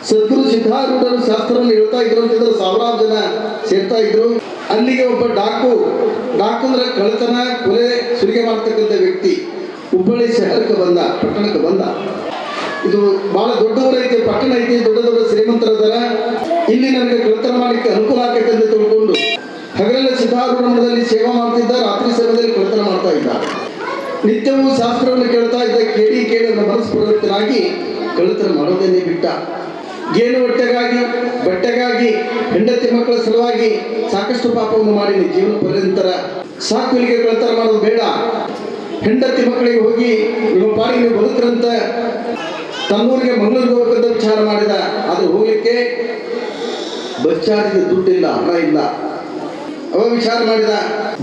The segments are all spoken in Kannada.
ಸದ್ಗುರು ಸಿದ್ಧಾರೂಢರು ಶಾಸ್ತ್ರವನ್ನು ಹೇಳ್ತಾ ಇದ್ರು ಅಂತಂದ್ರೆ ಸಾವಿರಾರು ಜನ ಸೇರ್ತಾ ಇದ್ರು. ಅಲ್ಲಿಗೆ ಒಬ್ಬ ಡಾಕು ಅಂದ್ರೆ ಕಳ್ಳತನ ಕೊಲೆ ಸುಲಿಗೆ ಮಾಡ್ತಕ್ಕಂಥ ವ್ಯಕ್ತಿ ಹುಬ್ಬಳ್ಳಿ ಶಹರಕ್ಕೆ ಬಂದ, ಪಟ್ಟಣಕ್ಕೆ ಬಂದ. ಇದು ಬಹಳ ದೊಡ್ಡ ಊರೈತಿ, ಪಟ್ಟಣ ಐತಿ, ದೊಡ್ಡ ದೊಡ್ಡ ಶ್ರೀಮಂತರದಾರ, ಇಲ್ಲಿ ನನಗೆ ಕಳ್ಳತನ ಮಾಡಲಿಕ್ಕೆ ಅನುಕೂಲ ಆಗೈತೆ ಅಂತ ತಿಳ್ಕೊಂಡು ಹಗಲೆಲ್ಲ ಸಿದ್ಧಾರೂಢ ಮಠದಲ್ಲಿ ಸೇವಾ ಮಾಡ್ತಿದ್ದ, ರಾತ್ರಿ ಸಮಯದಲ್ಲಿ ಕಳ್ಳತನ ಮಾಡ್ತಾ ಇದ್ದ. ನಿತ್ಯವೂ ಶಾಸ್ತ್ರವನ್ನು ಕೇಳ್ತಾ ಇದ್ದ. ಕೇಳಿ ಮನಸ್ಸು ಪ್ರವೃತ್ತನಾಗಿ ಕಳ್ಳತನ ಮಾಡೋದನ್ನೇ ಬಿಟ್ಟ. ಗೇಣು ಹೊಟ್ಟೆಗಾಗಿ, ಬಟ್ಟೆಗಾಗಿ, ಹೆಂಡತಿ ಮಕ್ಕಳ ಸಲುವಾಗಿ ಸಾಕಷ್ಟು ಪಾಪವನ್ನು ಮಾಡಿ ಜೀವನ ಪರ್ಯಂತರ ಸಾಕು, ಇಲ್ಲಿಗೆ ಕಳ್ಳತನ ಮಾಡೋದು ಬೇಡ, ಹೆಂಡತಿ ಮಕ್ಕಳಿಗೆ ಹೋಗಿ ನಿಮ್ಮ ಪಾಡಿಗೆ ನೀವು ಬದುಕ್ರಂತ ತನ್ನೂರಿಗೆ ಮಂಗಳೂರಿಗೆ ಹೋಗಬೇಕಂತ ವಿಚಾರ ಮಾಡಿದ. ಅದು ಹೋಗ್ಲಿಕ್ಕೆ ಬಸ್ ಚಾರ್ಜ್ ದುಡ್ಡಿಲ್ಲ, ಹಣ ಇಲ್ಲ. ಅವ ವಿಚಾರ ಮಾಡಿದ,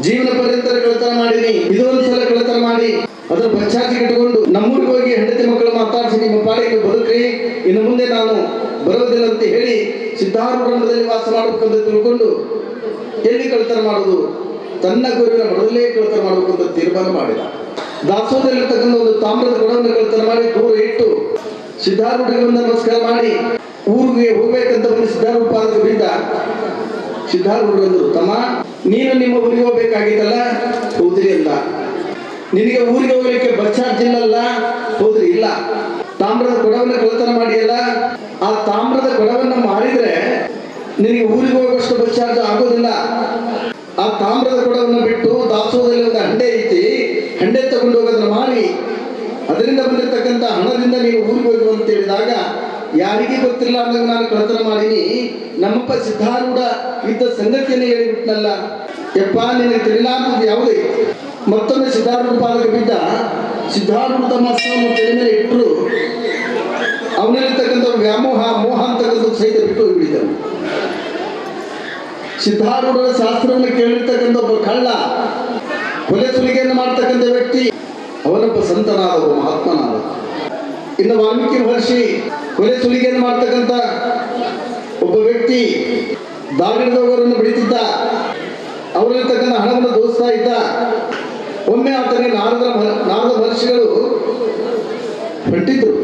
ಜೀವನ ಪರ್ಯಂತರ ಕಳ್ಳತನ ಮಾಡೀನಿ, ಇದೊಂದ್ಸಲ ಕಳ್ಳತನ ಮಾಡಿ ಅದರ ಬಸ್ ಚಾರ್ಜ್ ಇಟ್ಕೊಂಡು ನಮ್ಮೂರಿಗೆ ಹೋಗಿ ಹೆಂಡತಿ ಮಕ್ಕಳು ಮಾತಾಡಿಸಿ ನಿಮ್ಮ ಪಾಡಿಗೆ ಬದುಕ್ರಿ, ಇನ್ನು ಮುಂದೆ ನಾನು ಬರೋದಿಲ್ಲ ಅಂತ ಹೇಳಿ ಸಿದ್ಧಾರೂಢ ಮಠದಲ್ಲಿ ವಾಸ ಮಾಡಬೇಕಂತ ತಿಳ್ಕೊಂಡು ಎಲ್ಲಿ ಕಳ್ಳತನ ಮಾಡುದು, ತನ್ನ ಗುರುವಿನ ಮಠದಲ್ಲೇ ಕಳ್ಳತನ ಮಾಡಬೇಕಂತ ತೀರ್ಮಾನ ಮಾಡಿದ. ದಾಸೋಹದಲ್ಲಿರ್ತಕ್ಕಂಥ ಒಂದು ತಾಮ್ರದ ಕೊಡವನ್ನು ಕಳ್ಳತನ ಮಾಡಿ ದೂರ ಇಟ್ಟು ಸಿದ್ಧಾರೂಢರಿಗೆ ಒಂದು ನಮಸ್ಕಾರ ಮಾಡಿ ಊರಿಗೆ ಹೋಗ್ಬೇಕಂತ ಬಂದು ಸಿದ್ಧಾರೂಢ ಪಾದಕ್ಕೆ ಬಿದ್ದ. ಸಿದ್ಧಾರೂಢರು ಅಂದ್ರು, ತಮ್ಮ ನೀನು ನಿಮ್ಮ ಊರಿಗೆ ಹೋಗ್ಬೇಕಾಗಿತ್ತಲ್ಲ, ಹೌದ್ರಿ ಅಂದ. ನಿನಗೆ ಊರಿಗೆ ಹೋಗ್ಲಿಕ್ಕೆ ಬಸ್ ಚಾರ್ಜ್ ಇಲ್ಲಲ್ಲ, ಹೌದ್ರಿ ಇಲ್ಲ. ತಾಮ್ರದ ಕೊಡವನ್ನು ಕಳ್ಳತನ ಮಾಡಿಯಲ್ಲ, ಆ ತಾಮ್ರದ ಕೊಡವನ್ನು ಮಾರಿದ್ರೆ ನಿನಗೆ ಊರಿಗೆ ಹೋಗುವಷ್ಟು ಬಸ್ ಚಾರ್ಜ್ ಆಗೋದಿಲ್ಲ. ಆ ತಾಮ್ರದ ಕೊಡವನ್ನು ಬಿಟ್ಟು ದಾಸೋಹದಲ್ಲಿ ಒಂದು ಹಂಡೆ ಐತಿ, ಹಂಡೆ ತಗೊಂಡು ಹೋಗೋದನ್ನ ಮಾರಿ ಅದರಿಂದ ಬಂದಿರತಕ್ಕಂಥ ಹಣದಿಂದ ನೀವು ಊರಿಗೆ ಹೋಗುವ ಅಂತ ಹೇಳಿದಾಗ ಯಾರಿಗೂ ಗೊತ್ತಿಲ್ಲ ಅಂದಾಗ ನಾನು ಕಳ್ಳತನ ಮಾಡೀನಿ, ನಮ್ಮಪ್ಪ ಸಿದ್ಧಾರೂಢ ಇದ್ದ ಸಂಗತಿಯನ್ನು ಹೇಳಿಬಿಟ್ನಲ್ಲ, ಯಪ್ಪ ನಿನಗೆ ತಿಳಿಲಾರ್ದು ಯಾವುದೇ. ಮತ್ತೊಮ್ಮೆ ಸಿದ್ಧಾರೂಢ ಪಾದಕ್ಕೆ ಬಿದ್ದ. ಸಿದ್ಧಾರೂಢ ತಮ್ಮ ಹಸ್ತವನ್ನು ತಲೆ ಮೇಲೆ ಇಟ್ಟರು. ಅವನಲ್ಲಿರ್ತಕ್ಕಂಥ ವ್ಯಾಮೋಹ, ಮೋಹ ಅಂತಕ್ಕಂಥ ಸಹಿತ ಬಿಟ್ಟು ಹೋಗಿಬಿಟ್ಟಿದ್ದನು. ಸಿದ್ಧಾರೂಢರ ಶಾಸ್ತ್ರವನ್ನು ಕೇಳಿರ್ತಕ್ಕಂಥ ಒಬ್ಬ ಕಳ್ಳ, ಕೊಲೆ ಸುಲಿಗೆಯನ್ನು ಮಾಡ್ತಕ್ಕಂಥ ವ್ಯಕ್ತಿ, ಅವನೊಬ್ಬ ಸಂತನಾದ, ಒಬ್ಬ ಮಹಾತ್ಮನಾದ. ಇನ್ನು ವಾಲ್ಮೀಕಿ ಮಹರ್ಷಿ ಕೊಲೆ ಸುಲಿಗೆಯನ್ನು ಮಾಡ್ತಕ್ಕಂಥ ಒಬ್ಬ ವ್ಯಕ್ತಿ, ದಾರಿದವರನ್ನು ಬಿಡಿತಿದ್ದ, ಅವರಲ್ಲಿರ್ತಕ್ಕಂಥ ಹಣವನ್ನು ದೋಸ್ತಾ ಇದ್ದ. ಒಮ್ಮೆ ಆತನಿಗೆ ನಾರದ ಮಹರ್ಷಿಗಳು ಹೊಂಟಿದ್ರು.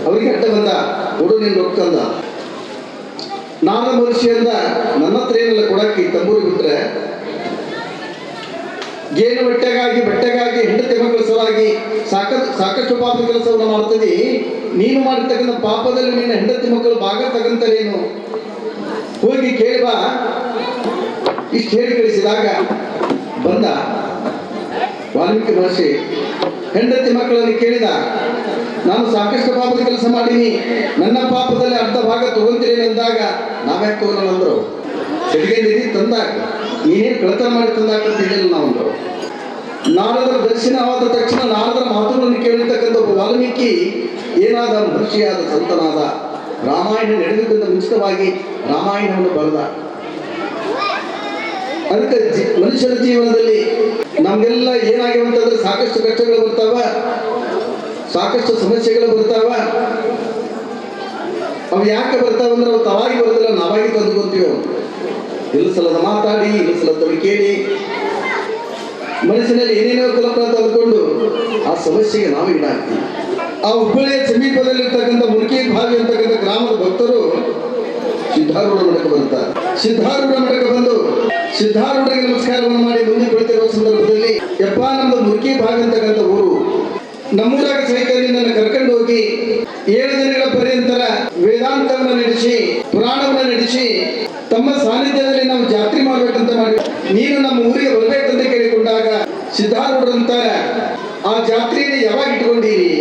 ಅವರಿಗೆ ಅಡ್ಡ ಬಂದ, ಕೊಡು ನೀನು ರೊಕ್ಕ ಅಂದ. ನಾರದ ಮಹರ್ಷಿ ಅಂದ, ನನ್ನ ಹತ್ರ ಏನೆಲ್ಲ ಕೊಡಕ್ಕೆ, ತಂಬೂರಿ ಬಿಟ್ರೆ ಗೇಣು ಬಟ್ಟೆಗಾಗಿ, ಹೆಂಡತಿ ಮಕ್ಕಳ ಸಲುವಾಗಿ ಸಾಕಷ್ಟು ಪಾಪ ಕೆಲಸವನ್ನು ಮಾಡ್ತದೆ. ನೀನು ಮಾಡಿರ್ತಕ್ಕಂಥ ಪಾಪದಲ್ಲಿ ನಿನ್ನ ಹೆಂಡತಿ ಮಕ್ಕಳು ಭಾಗ ತಗಂತರೇನು, ಹೋಗಿ ಕೇಳ್ಬಾ. ಇಷ್ಟು ಹೇಳಿ ಕಳಿಸಿದಾಗ ಬಂದ ವಾಲ್ಮೀಕಿ ಮಹರ್ಷಿ. ಹೆಂಡತಿ ಮಕ್ಕಳನ್ನು ಕೇಳಿದ, ನಾನು ಸಾಕಷ್ಟು ಪಾಪದ ಕೆಲಸ ಮಾಡೀನಿ, ನನ್ನ ಪಾಪದಲ್ಲಿ ಅರ್ಧ ಭಾಗ ತಗೊಂತೀರೇನು ಅಂದಾಗ, ನಾವ್ಯಾಕೆ ತಗೋಣ ಅಂದ್ರು. ಸಿಡಿಗೆಂದಿರಿ ತಂದಾಗ, ನೀನೇನು ಕಳ್ಳತನ ಮಾಡಿ ತಂದಾಕ ತಿಳಿಯಲ್ಲ ನಾವಂದ್ರು. ನಾರದರ ದರ್ಶನವಾದ ತಕ್ಷಣ ನಾರದರ ಮಾತುಗಳನ್ನು ಕೇಳಿರ್ತಕ್ಕಂಥ ಒಬ್ಬ ವಾಲ್ಮೀಕಿ ಏನಾದ, ಮಹರ್ಷಿಯಾದ, ಸಂತನಾದ, ರಾಮಾಯಣ ನಡೆದುಕೊಂಡ ಮುಂಚಿತವಾಗಿ ರಾಮಾಯಣವನ್ನು ಬರೆದ. ಅದಕ್ಕೆ ಮನುಷ್ಯರ ಜೀವನದಲ್ಲಿ ನಮಗೆಲ್ಲ ಏನಾಗಿರುವಂತಂದ್ರೆ ಸಾಕಷ್ಟು ಕಷ್ಟಗಳು ಬರ್ತಾವ, ಸಾಕಷ್ಟು ಸಮಸ್ಯೆಗಳು ಬರ್ತಾವ. ಅವು ಯಾಕೆ ಬರ್ತಾವಂದ್ರೆ ಅವು ತಾವಾಗಿ ಬರೋದಿಲ್ಲ, ನಾವಾಗಿ ತಂದುಕೊಂತೀವಿ. ಇಲ್ಲ ಸಲದ ಮಾತಾಡಿ, ಇಲ್ಲ ಸಲದ ಕೇಳಿ ಮನಸ್ಸಿನಲ್ಲಿ ಏನೇನೋ ಕಲ್ಪನೆ ತಂದುಕೊಂಡು ಆ ಸಮಸ್ಯೆಗೆ ನಾವು ಈಡಾಗ್ತೀವಿ. ಆ ಹುಬ್ಬಳ್ಳಿಯ ಸಮೀಪದಲ್ಲಿರ್ತಕ್ಕಂಥ ಮುಲ್ಕಿ ಭಾವಿ ಅಂತಕ್ಕಂಥ ಗ್ರಾಮದ ಭಕ್ತರು ಸಿದ್ಧಾರೂಢ ಮಠಕ್ಕೆ ಬರ್ತಾರೆ. ಸಿದ್ಧಾರೂಢ ಮಠಕ್ಕೆ ಬಂದು ಸಿದ್ಧಾರೂಢರಿಗೆ ನಮಸ್ಕಾರವನ್ನು ಮಾಡಿ ಮುಂದೆ ಕುಳಿತಿರುವ ಸಂದರ್ಭದಲ್ಲಿ, ಯಪ್ಪ ನಮ್ದು ಮುಲ್ಕಿ ಭಾಗ ಅಂತಕ್ಕಂಥ ಊರು, ನಮ್ಮೂರಾಗ ಸಹಿತ ನಿನ್ನನ್ನು ಕರ್ಕೊಂಡು ಹೋಗಿ 7 ದಿನಗಳ ಪರ್ಯಂತರ ವೇದಾಂತವನ್ನು ನಡೆಸಿ, ಪುರಾಣವನ್ನು ನಡೆಸಿ, ತಮ್ಮ ಸಾನ್ನಿಧ್ಯದಲ್ಲಿ ನಾವು ಜಾತ್ರೆ ಮಾಡ್ಬೇಕಂತ ಮಾಡಿ ನೀನು ನಮ್ಮ ಊರಿಗೆ ಬರ್ಬೇಕಂತ ಕೇಳಿಕೊಂಡಾಗ ಸಿದ್ಧಾರೂಢರಂತಾರೆ, ಆ ಜಾತ್ರೆಯನ್ನು ಯಾವಾಗ ಇಟ್ಕೊಂಡಿರಿ?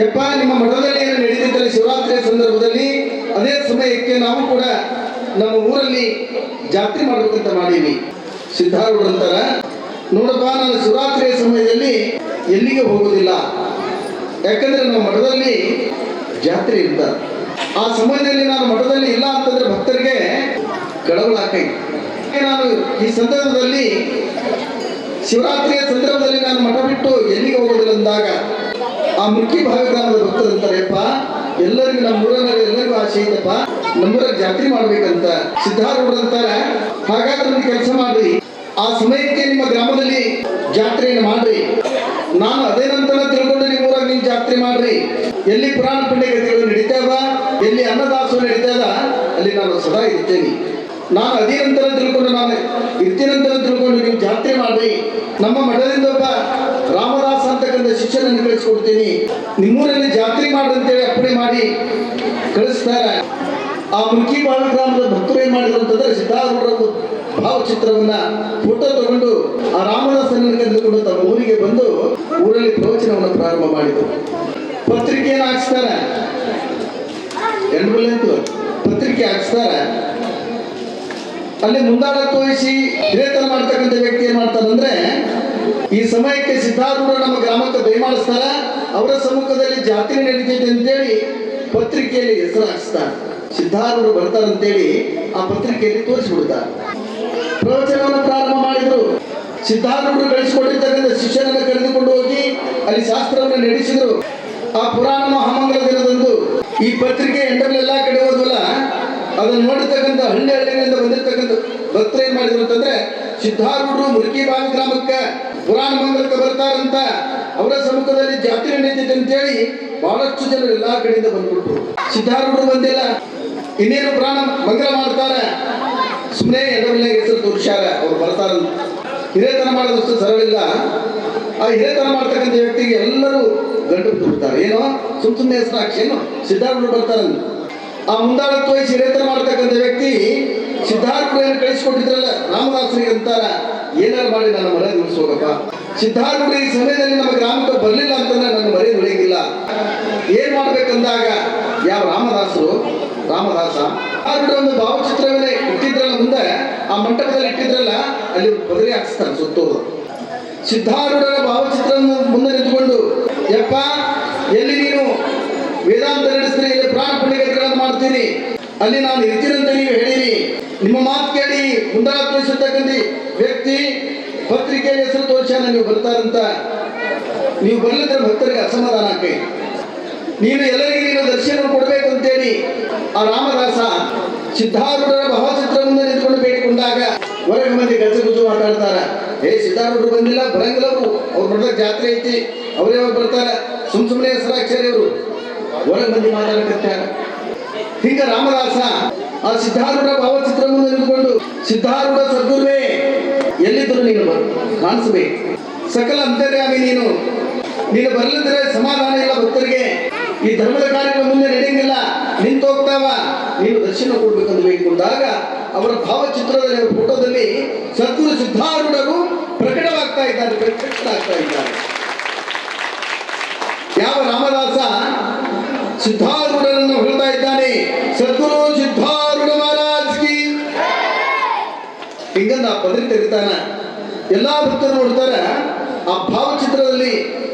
ಯಪ್ಪ ನಿಮ್ಮ ಮಠದಲ್ಲಿ ಏನು ನಡೀತಿದ್ದಲ್ಲಿ ಶಿವರಾತ್ರಿಯ ಸಂದರ್ಭದಲ್ಲಿ ಅದೇ ಸಮಯಕ್ಕೆ ನಾವು ಕೂಡ ನಮ್ಮ ಊರಲ್ಲಿ ಜಾತ್ರೆ ಮಾಡ್ಬೇಕಂತ ಮಾಡೀವಿ. ಸಿದ್ಧಾರೂಢರಂತಾರ, ನೋಡಪ್ಪ ನಾನು ಶಿವರಾತ್ರಿಯ ಸಮಯದಲ್ಲಿ ಎಲ್ಲಿಗೆ ಹೋಗುವುದಿಲ್ಲ, ಯಾಕಂದ್ರೆ ನಮ್ಮ ಮಠದಲ್ಲಿ ಜಾತ್ರೆ ಇರ್ತಾರೆ. ಆ ಸಮಯದಲ್ಲಿ ನಾನು ಮಠದಲ್ಲಿ ಇಲ್ಲ ಅಂತಂದ್ರೆ ಭಕ್ತರಿಗೆ ಕಳವಳಾಕೈತಿ. ನಾನು ಈ ಸಂದರ್ಭದಲ್ಲಿ ಶಿವರಾತ್ರಿಯ ಸಂದರ್ಭದಲ್ಲಿ ನಾನು ಮಠ ಬಿಟ್ಟು ಎಲ್ಲಿಗೆ ಹೋಗೋದಿಲ್ಲ ಅಂದಾಗ ಆ ಮುಲ್ಕಿ ಭಾವಿ ಗ್ರಾಮದ ಭಕ್ತರು ಅಂತಾರೆಪ್ಪ, ಎಲ್ಲರಿಗೂ ನಮ್ಮ ಊರಲ್ಲಿ ಎಲ್ಲರಿಗೂ ಆಸೆ ಐತಪ್ಪ, ನಮ್ಮೂರಾಗ ಜಾತ್ರೆ ಮಾಡ್ಬೇಕಂತ. ಸಿದ್ಧಾರೂಢರು ಅಂತಾರೆ, ಹಾಗಾದ್ರೆ ಒಂದು ಕೆಲಸ ಮಾಡ್ರಿ, ಆ ಸಮಯಕ್ಕೆ ನಿಮ್ಮ ಗ್ರಾಮದಲ್ಲಿ ಜಾತ್ರೆಯನ್ನು ಮಾಡ್ರಿ, ನಾನು ಅದೇ ನಂತರ ತಿಳ್ಕೊಂಡು ನಿಮ್ಮ ಊರಾಗ ನೀವು ಜಾತ್ರೆ ಮಾಡ್ರಿ, ಎಲ್ಲಿ ಪುರಾಣ ಪುಣ್ಯಗತಿಗಳು ನಡೀತಾವ, ಎಲ್ಲಿ ಅನ್ನದಾಸೋಹ ನಡೀತಾವ, ಅಲ್ಲಿ ನಾನು ಸದಾ ಇರ್ತೇನೆ. ನಾನು ಅದೇನಂತರ ತಿಳ್ಕೊಂಡು, ನಾನು ಇರ್ತೀನಂತರ ತಿಳ್ಕೊಂಡು ನೀವು ಜಾತ್ರೆ ಮಾಡಿ ನಮ್ಮ ಮಠದಿಂದ ಒಬ್ಬ ರಾಮದಾಸ ಅಂತಕ್ಕಂಥ ಶಿಷ್ಯನನ್ನು ಕಳಿಸ್ಕೊಡ್ತೀನಿ, ನಿಮ್ಮೂರಲ್ಲಿ ಜಾತ್ರೆ ಮಾಡಂತೇಳಿ ಅಪ್ಪಣೆ ಮಾಡಿ ಕಳಿಸ್ತಾರೆ. ಆ ಮುಲ್ಕಿ ಬಾಳ ಗ್ರಾಮದ ಭಕ್ತರು ಏನ್ ಮಾಡಿದ್ರು ಅಂತಂದ್ರೆ ಸಿದ್ಧಾರೂಢರ ಭಾವಚಿತ್ರವನ್ನ ಫೋಟೋ ತಗೊಂಡು ಆ ರಾಮದಾಸನನ್ನು ಕರೆದುಕೊಂಡು ತಮ್ಮ ಊರಿಗೆ ಬಂದು ಊರಲ್ಲಿ ಪ್ರವಚನವನ್ನು ಪ್ರಾರಂಭ ಮಾಡಿದರು. ಪತ್ರಿಕೆಯನ್ನು ಹಾಕಿಸ್ತಾರೆ, ಪತ್ರಿಕೆ ಹಾಕಿಸ್ತಾರೆ. ಅಲ್ಲಿ ಮುಂದಾಳತ್ವ ವಹಿಸಿ ಹಿರೇತನ ಮಾಡ್ತಕ್ಕಂಥ ವ್ಯಕ್ತಿ ಏನ್ ಮಾಡ್ತಾನಂದ್ರೆ, ಈ ಸಮಯಕ್ಕೆ ಸಿದ್ಧಾರೂಢ ನಮ್ಮ ಗ್ರಾಮಕ್ಕೆ ದಯಮಾಡಿಸ್ತಾರ, ಅವರ ಸಮ್ಮುಖದಲ್ಲಿ ಜಾತ್ರೆ ನಡೀತೈತೆ ಅಂತೇಳಿ ಪತ್ರಿಕೆಯಲ್ಲಿ ಹೆಸರು ಹಾಕಿಸ್ತಾರೆ. ಸಿದ್ಧಾರೂಢರು ಬರ್ತಾರಂತೇಳಿ ಆ ಪತ್ರಿಕೆಯಲ್ಲಿ ತೋರಿಸ್ಬಿಡ್ತಾರೆ. ಪ್ರವಚನವನ್ನು ಪ್ರಾರಂಭ ಮಾಡಿದ್ರು. ಸಿದ್ಧಾರೂಢರು ಕಳಿಸಿಕೊಟ್ಟಿರ್ತಕ್ಕಂಥ ಶಿಷ್ಯನನ್ನು ಕರೆದುಕೊಂಡು ಹೋಗಿ ಅಲ್ಲಿ ಶಾಸ್ತ್ರವನ್ನು ನಡೆಸಿದ್ರು. ಆ ಪುರಾಣ ಮಹಾಮಂಗಲ ದಿನದಂದು ಈ ಪತ್ರಿಕೆ ಎಂಡಲ್ಲೆಲ್ಲ ಕಡೆ ಹೋದ್ವಲ್ಲ, ಅದನ್ನು ನೋಡಿರ್ತಕ್ಕಂಥ ಹಳ್ಳಿ ಹಳ್ಳಿಗಳಿಂದ ಬಂದಿರತಕ್ಕಂಥ ಭಕ್ತರು ಏನ್ ಮಾಡಿದ್ರು ಅಂತಂದ್ರೆ, ಸಿದ್ಧಾರೂಢರು ಮುಲ್ಕಿಬಾವಿ ಗ್ರಾಮಕ್ಕೆ ಪುರಾಣ ಮಂಗಲಕ್ಕೆ ಬರ್ತಾರಂತ, ಅವರ ಸಮ್ಮುಖದಲ್ಲಿ ಜಾತ್ರೆ ನಡೀತೈತೆ ಅಂತೇಳಿ ಬಹಳಷ್ಟು ಜನರು ಎಲ್ಲಾ ಕಡೆಯಿಂದ ಬಂದ್ಬಿಟ್ರು. ಸಿದ್ಧಾರೂಢರು ಬಂದಿಲ್ಲ, ಇನ್ನೇನು ಪುರಾಣ ಮಂಗಲ ಮಾಡ್ತಾರೆ, ಸುಮ್ಮನೆ ಎಂಡಲ್ಲೆ ಹೆಸರು ತೋರಿಸ್ಯಾರ, ಅವ್ರು ಬರ್ತಾರಂತ. ಹಿರೇತನ ಮಾಡೋದಷ್ಟು ಸರಳಿಲ್ಲ. ಆ ಹಿರೇತನ ಮಾಡ್ತಕ್ಕಂಥ ವ್ಯಕ್ತಿಗೆ ಎಲ್ಲರೂ ಗಂಟು ಬಿಡ್ತಾರೆ. ಏನೋ ಸುಮ್ಮನೆ ಹೆಸರು ಹಾಕಿ ಏನು ಸಿದ್ಧಾರೂಢರು ಬರ್ತಾರಂತ. ಆ ಮುಂದಾಳತ್ವ ವಹಿಸಿ ಹಿರೇತನ ಮಾಡ್ತಕ್ಕಂಥ ವ್ಯಕ್ತಿ ಸಿದ್ಧಾರೂಢರು ಏನು ಕಳಿಸಿಕೊಟ್ಟಿದ್ರಲ್ಲ ರಾಮದಾಸರಿಗೆ ಅಂತಾರ, ಏನಾರು ಮಾಡಿ ನನ್ನ ಮನೆ ಉಳಿಸೋಗಪ್ಪ, ಸಿದ್ಧಾರೂಢರು ಈ ಸಮಯದಲ್ಲಿ ನಮ್ಮ ಗ್ರಾಮಕ್ಕೆ ಬರಲಿಲ್ಲ ಅಂತಂದ್ರೆ ನನ್ನ ಮನೆ ಉಳಿಯಂಗಿಲ್ಲ. ಏನ್ ಮಾಡ್ಬೇಕಂದಾಗ ಯಾವ ರಾಮದಾಸ ಒಂದು ಭಾವಚಿತ್ರವನ್ನೇ ಇಟ್ಟಿದ್ರಲ್ಲ ಮುಂದೆ, ಆ ಮಂಟಪದಲ್ಲಿ ಇಟ್ಟಿದ್ರಲ್ಲ, ಅಲ್ಲಿ ಪದರಿ ಹಾಕಿಸ್ತಾರೆ ಸುತ್ತೋದು. ಸಿದ್ಧಾರೂಢರ ಭಾವಚಿತ್ರವನ್ನು ಮುಂದೆ ನಿಂತುಕೊಂಡು, ಯಪ್ಪ ಎಲ್ಲಿ ನೀನು ವೇದಾಂತ ನಡೆಸ್ತೀನಿ, ಇಲ್ಲಿ ಪ್ರಾಣ ಪುಣ್ಯಗಳನ್ನು ಮಾಡ್ತೀನಿ, ಅಲ್ಲಿ ನಾನು ಇರ್ತೀನಂತ ನೀವು ಹೇಳಿರಿ, ನಿಮ್ಮ ಮಾತು ಕೇಳಿ ಮುಂದಾಳ ತೋರಿಸಿರ್ತಕ್ಕಂಥ ವ್ಯಕ್ತಿ ಪತ್ರಿಕೆಯಲ್ಲಿ ಹೆಸರು ತೋರಿಸ್ಯಾನ, ನೀವು ಬರ್ತಾರಂತ. ನೀವು ಬರ್ಲಿದ್ರೆ ಭಕ್ತರಿಗೆ ಅಸಮಾಧಾನ ಆಕೈ, ನೀನು ಎಲ್ಲರಿಗೆ ನೀನು ದರ್ಶನ ಕೊಡಬೇಕು ಅಂತೇಳಿ ಆ ರಾಮದಾಸ ಸಿದ್ಧಾರೂಢರ ಭಾವಚಿತ್ರ ಮುಂದೆ ನಿಂತ್ಕೊಂಡು ಬೇಡಿಕೊಂಡಾಗ ಹೊರಗೆ ಮಂದಿ ಗಜಗುಜು ಮಾತಾಡ್ತಾರ, ಸಿದ್ಧಾರೂಢರು ಬಂದಿಲ್ಲ, ಬರಂಗಿಲ್ಲ, ಅವ್ರು ನೋಡಿದಾಗ ಜಾತ್ರೆ ಐತಿ, ಅವರೇ ಅವ್ರು ಬರ್ತಾರ, ಸುಮ್ಮನೆ ಹೆಸರಾಕ್ಷರಿ ಅವರು ಹೊರಗೆ ಮಂದಿ ಮಾತಾಡಕತ್ತಾರ. ಹಿಂಗ ರಾಮದಾಸ ಆ ಸಿದ್ಧಾರೂಢ ಭಾವಚಿತ್ರ ಮುಂದೆ ನಿಂತ್ಕೊಂಡು, ಸಿದ್ಧಾರೂಢ ಸದ್ಗುರುವೇ ಎಲ್ಲಿದ್ರು ನೀನು ಕಾಣಿಸ್ಬೇಕು, ಸಕಲ ಅಂತರ್ಯಾಮಿ ನೀನು ಬರಲಿದ್ರೆ ಸಮಾಧಾನ ಇಲ್ಲ ಭಕ್ತರಿಗೆ, ಈ ಧರ್ಮದ ಕಾರ್ಯಗಳ ಮುಂದೆ ನಡೆಯಂಗಿಲ್ಲ, ನಿಂತು ಹೋಗ್ತಾವ, ನೀನು ದರ್ಶನ ಕೊಡ್ಬೇಕಂತ ಬೇಡಿಕೊಂಡಾಗ ಅವರ ಭಾವಚಿತ್ರದಲ್ಲಿ, ಅವರ ಫೋಟೋದಲ್ಲಿ ಸದ್ಗುರು ಸಿದ್ಧಾರೂಢರು ಪ್ರಕಟವಾಗ್ತಾ ಇದ್ದಾರೆ. ಯಾವ ರಾಮದಾಸ ಸಿದ್ಧಾರೂಢರನ್ನು ಹೊಳ್ತಾ ಇದ್ದಾನೆ, ಸದ್ಗುರು ಸಿದ್ಧಾರೂಢ ಮಹಾರಾಜ್ ಕಿ ಹಿಂಗಂದ ಆ ಪದರಿ ತೆಗಿತಾನ. ಎಲ್ಲಾ ಭಕ್ತರು ನೋಡ್ತಾರೆ, ಆ ಭಾವಚಿತ್ರದಲ್ಲಿ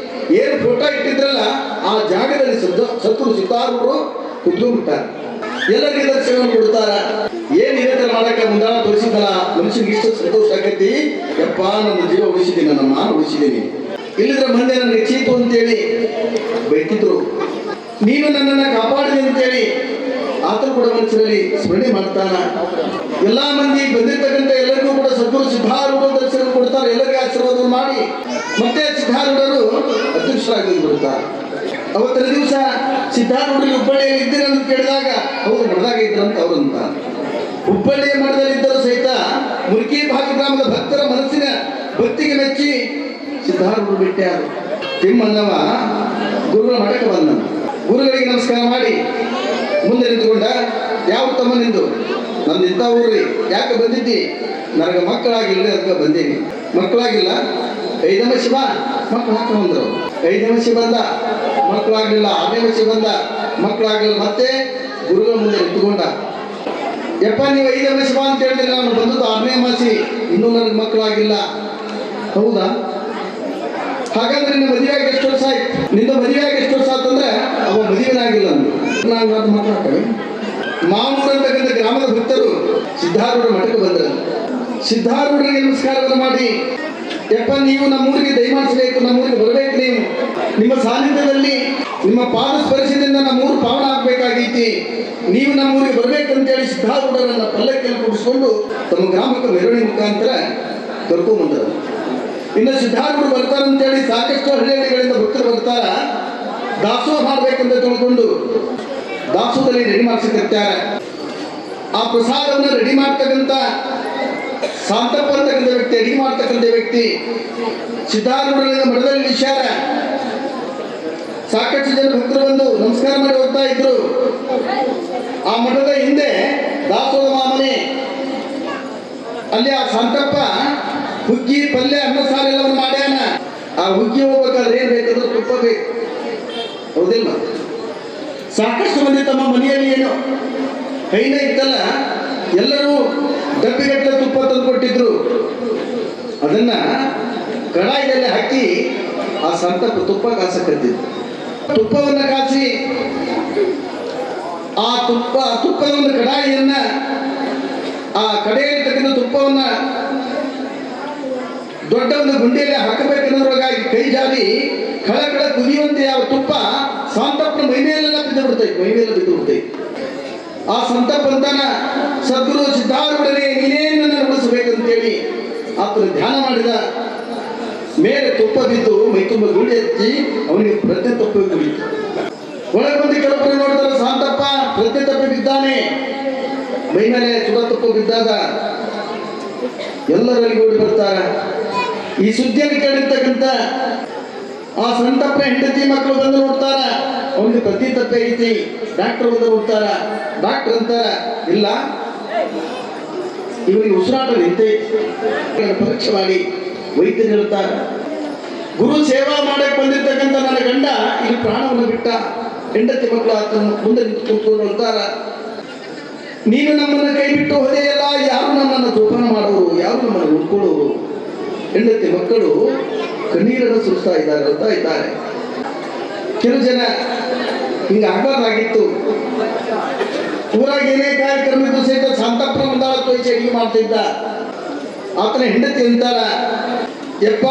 ಏನು ಫೋಟೋ ಇಟ್ಟಿದ್ರಲ್ಲ ಆ ಜಾಗದಲ್ಲಿ ಸದ್ಗುರು ಸಿದ್ಧಾರೂಢರು ಕುತ್ಕೊಂಡ್ಬಿಡ್ತಾರೆ. ಎಲ್ಲರಿಗೆ ದರ್ಶನ ಕೊಡ್ತಾರ. ಏನ್ ಹಿರೇತರ ಮಾಡಕ್ಕೆ ಮುಂದಾಳ ತೋರಿಸಿದ್ದಲ್ಲ, ಮನುಷ್ಯನಿಗೆ ಇಷ್ಟು ಸಂತೋಷ ಆಗೈತಿ, ಯಪ್ಪ ನನ್ನ ಜೀವ ಉಳಿಸಿದ್ದೀನಿ, ನನ್ನ ಮಾನ ಉಳಿಸಿದ್ದೀನಿ, ಇಲ್ಲಿದ್ರೆ ಮಂದಿ ನನ್ನ ಚೀತು ಅಂತೇಳಿ ಬೈತಿದ್ರು. ನೀನು ನನ್ನನ್ನು ಕಾಪಾಡಿದೆ ಅಂತೇಳಿ ಆತನು ಕೂಡ ಮನಸ್ಸಿನಲ್ಲಿ ಸ್ಮರಣೆ ಮಾಡ್ತಾನ. ಎಲ್ಲಾ ಮಂದಿ ಬಂದಿರ್ತಕ್ಕಂಥ ಎಲ್ಲರಿಗೂ ಕೂಡ ಸದ್ಗುರು ಸಿದ್ಧಾರೂಢ ದರ್ಶನ ಕೊಡ್ತಾರೆ, ಎಲ್ಲರಿಗೆ ಆಶೀರ್ವಾದ ಮಾಡಿ ಮತ್ತೆ ಸಿದ್ಧಾರೂಢರು ಅದೃಷ್ಟರಾಗಿ ಬಿಡ್ತಾರೆ. ಅವತ್ತಿನ ದಿವಸ ಸಿದ್ಧಾರೂಢರಿಗೆ ಹುಬ್ಬಳ್ಳಿಯಲ್ಲಿ ಇದ್ದೀರ ಅಂತ ಕೇಳಿದಾಗ ಹೌದು ಮಠದಾಗ ಇದ್ರಂತ ಅವ್ರು ಅಂತ. ಹುಬ್ಬಳ್ಳಿಯ ಮಠದಲ್ಲಿದ್ದರೂ ಸಹಿತ ಮುಲ್ಕಿಬಾವಿ ಗ್ರಾಮದ ಭಕ್ತರ ಮನಸ್ಸಿನ ಭಕ್ತಿಗೆ ಮೆಚ್ಚಿ ಸಿದ್ಧಾರೂಢರು ಬಿಟ್ಟಾರು. ತಿಮ್ಮಣ್ಣವ ಗುರುಗಳ ಮಠಕ್ಕೆ ಬಂದ, ಗುರುಗಳಿಗೆ ನಮಸ್ಕಾರ ಮಾಡಿ ಮುಂದೆ ನಿಂತುಕೊಂಡ, ಯಾವ ತಮ್ಮ ನಿಂದು ನಂದು ಇಂಥ ಊರ್ರಿ, ಯಾಕೆ ಬಂದಿದ್ದಿ, ನನಗೆ ಮಕ್ಕಳಾಗಿಲ್ಲ ಅದಕ್ಕೆ ಬಂದೀನಿ. ಮಕ್ಕಳಾಗಿಲ್ಲ, 5ನೇ ವರ್ಷ ಬಾ, ಮಕ್ಕಳು ಹಾಕ ಬಂದರು. 5ನೇ ವರ್ಷ ಬಂದ, ಮಕ್ಕಳಾಗಲಿಲ್ಲ. 6ನೇ ವರ್ಷ ಬಂದ, ಮಕ್ಕಳಾಗಲಿಲ್ಲ. ಮತ್ತೆ ಗುರುಗಳ ಮುಂದೆ ನಿಂತುಕೊಂಡ, ಯಪ್ಪ ನೀವು 5ನೇ ವರ್ಷ ಬಾ ಅಂತ ಹೇಳಿದ್ರೆ ನಾನು ಬಂದದ್ದು 6ನೇ ಮಾಸಿ, ಇನ್ನೂ ನನಗೆ ಮಕ್ಕಳಾಗಿಲ್ಲ. ಹೌದಾ, ಹಾಗಾದ್ರೆ ನಿನ್ನ ಮದುವೆಯಾಗಿ ಎಷ್ಟು ವರ್ಷ ಆಯ್ತು? ನಿನ್ನ ಮದುವೆಯಾಗಿ ಎಷ್ಟು ವರ್ಷ ಆಯ್ತಂದ್ರೆ ಅವ ಮದುವೆನಾಗಿಲ್ಲ ಅಂದ್ರು. ನಾನು ಮಾತಾಡ್ತೇವೆ. ಮಾಮೂರು ಅಂತಕ್ಕಂಥ ಗ್ರಾಮದ ಭಕ್ತರು ಸಿದ್ಧಾರೂಢ ಮಠಕ್ಕೆ ಬಂದರು. ಸಿದ್ಧಾರೂಢರಿಗೆ ನಮಸ್ಕಾರವನ್ನು ಮಾಡಿ, ಯಪ್ಪ ನೀವು ನಮ್ಮೂರಿಗೆ ದಯಮಾಡಿಸಬೇಕು, ನಮ್ಮೂರಿಗೆ ಬರಬೇಕು, ನೀವು ನಿಮ್ಮ ಸಾನ್ನಿಧ್ಯದಲ್ಲಿ ನಿಮ್ಮ ಪಾದ ಸ್ಪರ್ಶದಿಂದ ನಮ್ಮೂರು ಪಾವನ ಆಗ್ಬೇಕಾಗೈತಿ, ನೀವು ನಮ್ಮೂರಿಗೆ ಬರ್ಬೇಕಂತೇಳಿ ಸಿದ್ಧಾರೂಢರನ್ನ ಪಲ್ಲಕ್ಕಿಯಲ್ಲಿ ಕೂಡಿಸ್ಕೊಂಡು ತಮ್ಮ ಗ್ರಾಮಕ್ಕೆ ಮೆರವಣಿಗೆ ಮುಖಾಂತರ ಕರ್ಕೊಂಡ್ಬಂದರು. ಇನ್ನು ಸಿದ್ಧಾರೂಢರು ಬರ್ತಾರಂತೇಳಿ ಸಾಕಷ್ಟು ಹಳ್ಳಿಗಳಿಂದ ಭಕ್ತರು ಬರ್ತಾರ. ದಾಸೋಹ ಮಾಡ್ಬೇಕಂತ ತಿಳ್ಕೊಂಡು ದಾಸೋಹದಲ್ಲಿ ರೆಡಿ ಮಾಡಿಸಿರ್ತಾರೆ. ಆ ಪ್ರಸಾದವನ್ನು ರೆಡಿ ಮಾಡ್ತಕ್ಕಂಥ ಶಾಂತಪ್ಪ ಅಂತಕ್ಕಂಥ ವ್ಯಕ್ತಿ, ಅಡಿಗೆ ಮಾಡ್ತಕ್ಕಂಥ ವ್ಯಕ್ತಿ ಸಿದ್ಧಾರೂಢರ ಮಠದಲ್ಲಿ ವಿಚಾರ. ಸಾಕಷ್ಟು ಜನ ಭಕ್ತರು ಬಂದು ನಮಸ್ಕಾರ ಮಾಡಿ ಹೋಗ್ತಾ ಇದ್ರು. ಆ ಮಠದ ಹಿಂದೆ ದಾಸೋಹ ಮಾಮನೆ, ಅಲ್ಲಿ ಆ ಶಾಂತಪ್ಪ ಹುಗ್ಗಿ ಪಲ್ಯ ಅನ್ನ ಸಾರು ಎಲ್ಲವನ್ನು ಮಾಡ್ಯಾನ. ಆ ಹುಗ್ಗಿ ಹೋಗ್ಬೇಕಾದ್ರೆ ಏನ್ ಬೇಕಂದ್ರೆ ತುಪ್ಪ ಬೇಕು, ಹೌದಿಲ್ಲ? ಸಾಕಷ್ಟು ಮಂದಿ ತಮ್ಮ ಮನೆಯಲ್ಲಿ ಏನು ಕೈನೇ ಇತ್ತಲ್ಲ, ಎಲ್ಲರೂ ಡಬ್ಬಿಗಟ್ಟಲೆ ತುಪ್ಪ ತಂದು ಕೊಟ್ಟಿದ್ರು. ಅದನ್ನ ಕಡಾಯಿಯಲ್ಲಿ ಹಾಕಿ ಆ ಸಂತಪ್ಪ ತುಪ್ಪ ಕಾಸಕತ್ತಿದ್ರು. ತುಪ್ಪವನ್ನು ಕಾಸಿ ಆ ತುಪ್ಪದ ಒಂದು ಕಡಾಯಿಯನ್ನ, ಆ ಕಡೆಯಲ್ಲಿರ್ತಕ್ಕಂಥ ತುಪ್ಪವನ್ನ ದೊಡ್ಡ ಒಂದು ಗುಂಡಿಯಲ್ಲಿ ಹಾಕಬೇಕನ್ನೋದ್ರೊಳಗಾಗಿ ಕೈ ಜಾರಿ ಕಳ ಕುದಿಯುವಂತೆ ಆ ತುಪ್ಪ ಸಂತಪ್ಪನ ಮೈಮೇಲೆಲ್ಲ ಬಿದ್ದು ಬಿಡ್ತೈತೆ. ಆ ಸಂತಪ್ಪಂತನ ಸದ್ಗುರು ಸಿದ್ಧಾರೂಢನೇ ನೀನೇನು ನನ್ನ ಉಳಿಸಬೇಕಂತೇಳಿ ಆತನ ಧ್ಯಾನ ಮಾಡಿದ. ಮೇಲೆ ತುಪ್ಪ ಬಿದ್ದು ಮೈ ತುಂಬ ಗುಂಡಿ ಹಚ್ಚಿ ಅವನಿಗೆ ಪ್ರಜ್ಞೆ ತಪ್ಪಿ ಕುಡಿತು. ಒಳಗೆ ಬಂದು ಕೆಲವರು ನೋಡ್ತಾರೆ, ಶಾಂತಪ್ಪ ಪ್ರಜ್ಞೆ ತಪ್ಪಿ ಬಿದ್ದಾನೆ. ಮೈ ಮೇಲೆ ಸುಡ ತುಪ್ಪ ಬಿದ್ದಾಗ ಎಲ್ಲರಲ್ಲಿ ಓಡಿ ಬರ್ತಾರೆ. ಈ ಸುದ್ದಿಯನ್ನು ಕೇಳಿರ್ತಕ್ಕಂಥ ಆ ಸಂತಪ್ಪ ಹೆಂಡತಿ ಮಕ್ಕಳು ಬಂದು ನೋಡ್ತಾರ, ಅವನಿಗೆ ಪ್ರತಿ ತಪ್ಪೆ ಐತಿ. ಡಾಕ್ಟರ್ ಬಂದು ನೋಡ್ತಾರ, ಡಾಕ್ಟರ್ ಅಂತಾರ, ಇಲ್ಲ ಇವರಿಗೆ ಉಸಿರಾಟ ನಿಂತೈತಿ. ಪರೀಕ್ಷೆ ಮಾಡಿ ವೈದ್ಯರು ಹೇಳ್ತಾರ, ಗುರು ಸೇವಾ ಮಾಡಕ್ಕೆ ಬಂದಿರ್ತಕ್ಕಂಥ ನನ್ನ ಗಂಡ ಇಲ್ಲಿ ಪ್ರಾಣವನ್ನು ಬಿಟ್ಟ. ಹೆಂಡತಿ ಮಕ್ಕಳು ಆತ ಮುಂದೆ ನಿಂತು ಕೂತ್ಕೊಂಡು ಹೇಳ್ತಾರ, ನೀನು ನಮ್ಮನ್ನು ಕೈ ಬಿಟ್ಟು ಹೋದೆಯಲ್ಲ, ಯಾರು ನಮ್ಮನ್ನು ಜೋಪಾನ ಮಾಡೋರು, ಯಾರು ನಮ್ಮನ್ನು ಉಳ್ಕೊಳ್ಳೋರು? ಹೆಂಡತಿ ಮಕ್ಕಳು ಕಣ್ಣೀರನ್ನು ಸುರಿಸ್ತಾ ಇದ್ದಾರೆ. ಕೆಲವು ಜನ ಹಿಂಗೆ ಆಗಬಾರ್ದಾಗಿತ್ತು. ಊರಾಗ ಏನೇ ಕಾರ್ಯಕ್ರಮ ಇದ್ದು ಸಹಿತ ಶಾಂತಪ್ಪನ ಮುಂದಾಳ ತೋರಿಸಿ ಅಡಿಗೆ ಮಾಡ್ತಿದ್ದ. ಆತನ ಹೆಂಡತಿ ಅಂತಾರ, ಯಪ್ಪ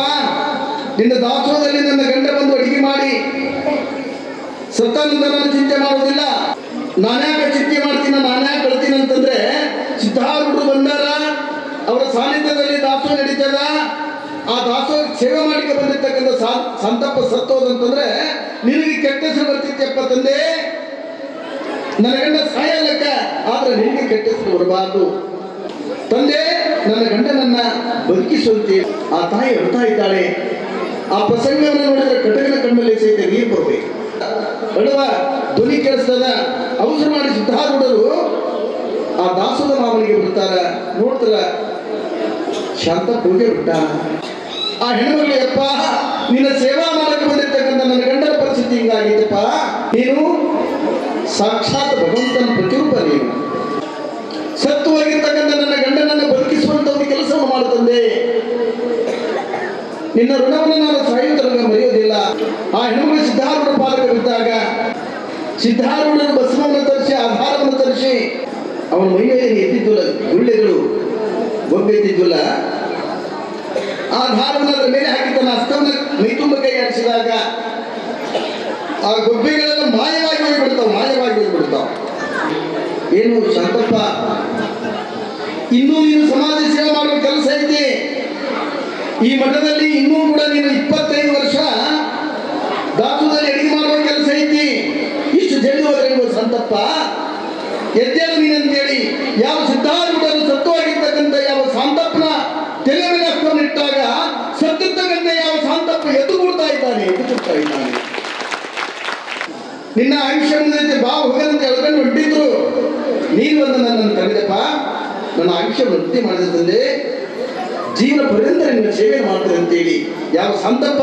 ನಿನ್ನ ದಾಸೋಹದಲ್ಲಿ ನನ್ನ ಗಂಡ ಬಂದು ಅಡಿಗೆ ಮಾಡಿ ಸತ್ತಾನಂದ ನಾನು ಚಿಂತೆ ಮಾಡೋದಿಲ್ಲ. ನಾನ್ಯಾಕೆ ಚಿಂತೆ ಮಾಡ್ತೀನಿ, ನಾನ್ಯಾಕೆ ಕಳ್ತೀನಿ ಅಂತಂದ್ರೆ ಸಿದ್ಧಾರೂಢರು ಬಂದಾರ, ಅವರ ಸಾನ್ನಿಧ್ಯದಲ್ಲಿ ದಾಸೋಹ ನಡೀತದ. ಆ ದಾಸೋಹ ಸೇವೆ ಮಾಡಿಕೆ ಬಂದಿರ್ತಕ್ಕಂಥ ಸಂತಪ್ಪ ಸತ್ತೋದಂತಂದ್ರೆ ನಿನಗೆ ಕೆಟ್ಟ ಹೆಸರು ಬರ್ತಿತ್ತಪ್ಪ ತಂದೆ. ನನ್ನ ಗಂಡ ಸಾಯಲ್ಲಕ್ಕ, ಆದ್ರೆ ನಿನಗೆ ಕೆಟ್ಟ ಹೆಸರು ಬರಬಾರ್ದು ತಂದೆ. ನನ್ನ ಗಂಡನನ್ನ ಬದುಕಿಸುವಂತೆ ಆ ತಾಯಿ ಅಳ್ತಾ ಇದ್ದಾಳೆ. ಆ ಪ್ರಸಂಗವನ್ನು ನೋಡಿದ್ರೆ ಕಟಕನ ಕಣ್ಣಲ್ಲಿ ಸಹಿತ ನೀರು ಬರಬೇಕು. ಅಳುವ ಧ್ವನಿ ಕೇಳಿಸ್ತದ. ಅವಸರ ಮಾಡಿ ಸಿದ್ಧಾರೂಢರು ಆ ದಾಸೋಹ ಮಾವನಿಗೆ ಬಿಡ್ತಾರ. ನೋಡ್ತಾರ, ಶಾಂತಪ್ಪ ಹೋಗೇ ಬಿಟ್ಟ. ಆ ಹೆಣ್ಮಗಳು, ಯಪ್ಪ ನಿನ್ನ ಸೇವಾ ಮಾಡಕ್ಕೆ ಬಂದಿರ್ತಕ್ಕಂಥ ನನ್ನ ಗಂಡನ ಪರಿಸ್ಥಿತಿ ಹಿಂಗಾಗಿತ್ತಪ್ಪ. ನೀನು ಸಾಕ್ಷಾತ್ ಭಗವಂತನ ಪ್ರತಿರೂಪ. ನೀನು ಸತ್ತು ಹೋಗಿರ್ತಕ್ಕಂಥ ನನ್ನ ಗಂಡನನ್ನು ಬದುಕಿಸುವಂತ ಒಂದು ಕೆಲಸವನ್ನು ಮಾಡುತ್ತಂದೆ. ನಿನ್ನ ಋಣವನ್ನು ನಾನು ಸಾಯುತ್ತರಂಗ ಮರೆಯೋದಿಲ್ಲ. ಆ ಹೆಣ್ಮಗಳು ಸಿದ್ಧಾರೂಢ ಪಾದಕ ಬಿದ್ದಾಗ ಸಿದ್ಧಾರೂಢರು ಭಸ್ಮವನ್ನು ತರಿಸಿ ಆಧಾರವನ್ನು ತರಿಸಿ ಅವನ ಮೈಯಲ್ಲಿ ಎತ್ತಿದ್ದುಲ್ಲ, ಗುಳ್ಳೆಗಳು ಗೊಬ್ಬೆ ಎತ್ತಿದ್ದುಲ್ಲ. ಆಧಾರವನ್ನು ಅದರ ಮೇಲೆ ಹಾಕಿ ತನ್ನ ಹಸ್ತವನ್ನು ಮೈ ತುಂಬ ಕೈ ಆಡಿಸಿದಾಗ ಆ ಗೊಬ್ಬೆಗಳೆಲ್ಲ ಮಾಯವಾಗಿ ಹೋಗ್ಬಿಡ್ತಾವ. ಏನು ಶಾಂತಪ್ಪ, ಇನ್ನೂ ನೀನು ಸಮಾಜ ಸೇವೆ ಮಾಡುವ ಕೆಲಸ ಐತಿ. ಈ ಮಠದಲ್ಲಿ ಇನ್ನೂ ಕೂಡ ನೀನು 25 ವರ್ಷ ದಾಸೋಹದಲ್ಲಿ ಅಡಿಗೆ ಮಾಡುವ ಕೆಲಸ ಐತಿ. ಇಷ್ಟು ಜಲ್ದಿ ಹೋದ್ರೆ ನೀವು ಸಂತಪ್ಪ ಎದ್ದೇಳು ನೀನಂತೇಳಿ ಯಾವ ಸಿದ್ಧಾರೂಢರು ಸತ್ವವಾಗಿರ್ತಕ್ಕಂಥ ಯಾವ ಶಾಂತಪ್ಪನ ತಲೆ ಮೇಲೆ ಅಷ್ಟನ್ನು ಇಟ್ಟಾಗ ಸತ್ತಿರ್ತಕ್ಕಂಥ ಯಾವ ಶಾಂತಪ್ಪ ಎದ್ದು ಕೊಡ್ತಾ ಇದ್ದಾನೆ. ನಿನ್ನ ಆಯುಷ್ಯ ಮುಂದೆ ಬಾ ಹೋಗದಂತೆ ಎಳ್ಕೊಂಡು ಹೊಂಟಿದ್ರು. ನೀನು ಒಂದು ನನ್ನನ್ನು ಕರೆದಪ್ಪ, ನನ್ನ ಆಯುಷ್ಯ ವೃತ್ತಿ ಮಾಡಿದಂತೆ ಜೀವನ ಪರ್ಯಂತ ನಿನ್ನ ಸೇವೆ ಮಾಡ್ತಾರೆ ಅಂತೇಳಿ ಯಾವ ಸಂತಪ್ಪ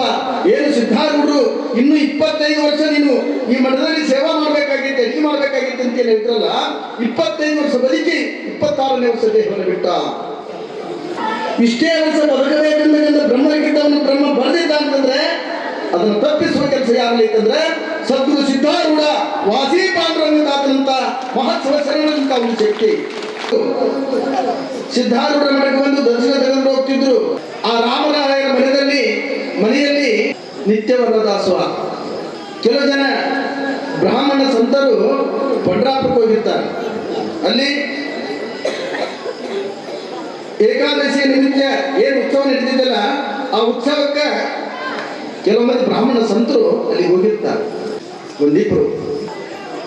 ಏನು ಸಿದ್ಧಾರೂಢರು ಇನ್ನು 25 ವರ್ಷ ನೀನು ಈ ಮಠದಲ್ಲಿ ಸೇವಾ ಮಾಡಬೇಕಾಗಿತ್ತು, ಅಡಿಗೆ ಮಾಡಬೇಕಾಗಿತ್ತು ಅಂತ ಹೇಳ್ತಾರಲ್ಲ, 25 ವರ್ಷ ಬದುಕಿ 26ನೇ ವರ್ಷ ದೇಹವನ್ನು ಬಿಟ್ಟ. ಇಷ್ಟೇ ವರ್ಷ ಬದುಕಬೇಕಂದ್ರೆ ಬ್ರಹ್ಮಲಿಖಿತವನ್ನು ಬ್ರಹ್ಮ ಬರೆದಿದ್ದ ಅಂತಂದ್ರೆ ಅದನ್ನು ತಪ್ಪಿಸುವ ಕೆಲಸ ಯಾರಲ್ಲಿ ಅಂತಂದ್ರೆ ಸದ್ಗುರು ಸಿದ್ಧಾರೂಢ ವಾಸಿ ಪಾಂಡುರಂಗದಾತನಂತ ಮಹತ್ಸವ ಶರಣಂತ ಒಂದು ಶಕ್ತಿ. ಸಿದ್ಧಾರೂಢ ಮಠಕ್ಕೆ ಬಂದು ದರ್ಶನ ತೆಗೆದು ಹೋಗ್ತಿದ್ರು. ಆ ರಾಮರಾಯರ ಮನೆಯಲ್ಲಿ ನಿತ್ಯವರ್ಣ ದಾಸೋಹ. ಕೆಲವು ಜನ ಬ್ರಾಹ್ಮಣ ಸಂತರು ಪಂಡ್ರಾಪುರಕ್ಕೆ ಹೋಗಿರ್ತಾರೆ. ಅಲ್ಲಿ ಏಕಾದಶಿ ನಿಮಿತ್ತ ಏನು ಉತ್ಸವ ನಡೀತಿದ್ದಲ್ಲ, ಆ ಉತ್ಸವಕ್ಕೆ ಕೆಲವು ಮಂದಿ ಬ್ರಾಹ್ಮಣ ಸಂತರು ಅಲ್ಲಿ ಹೋಗಿರ್ತಾರೆ. ಒಂದಿಬ್ಬರು.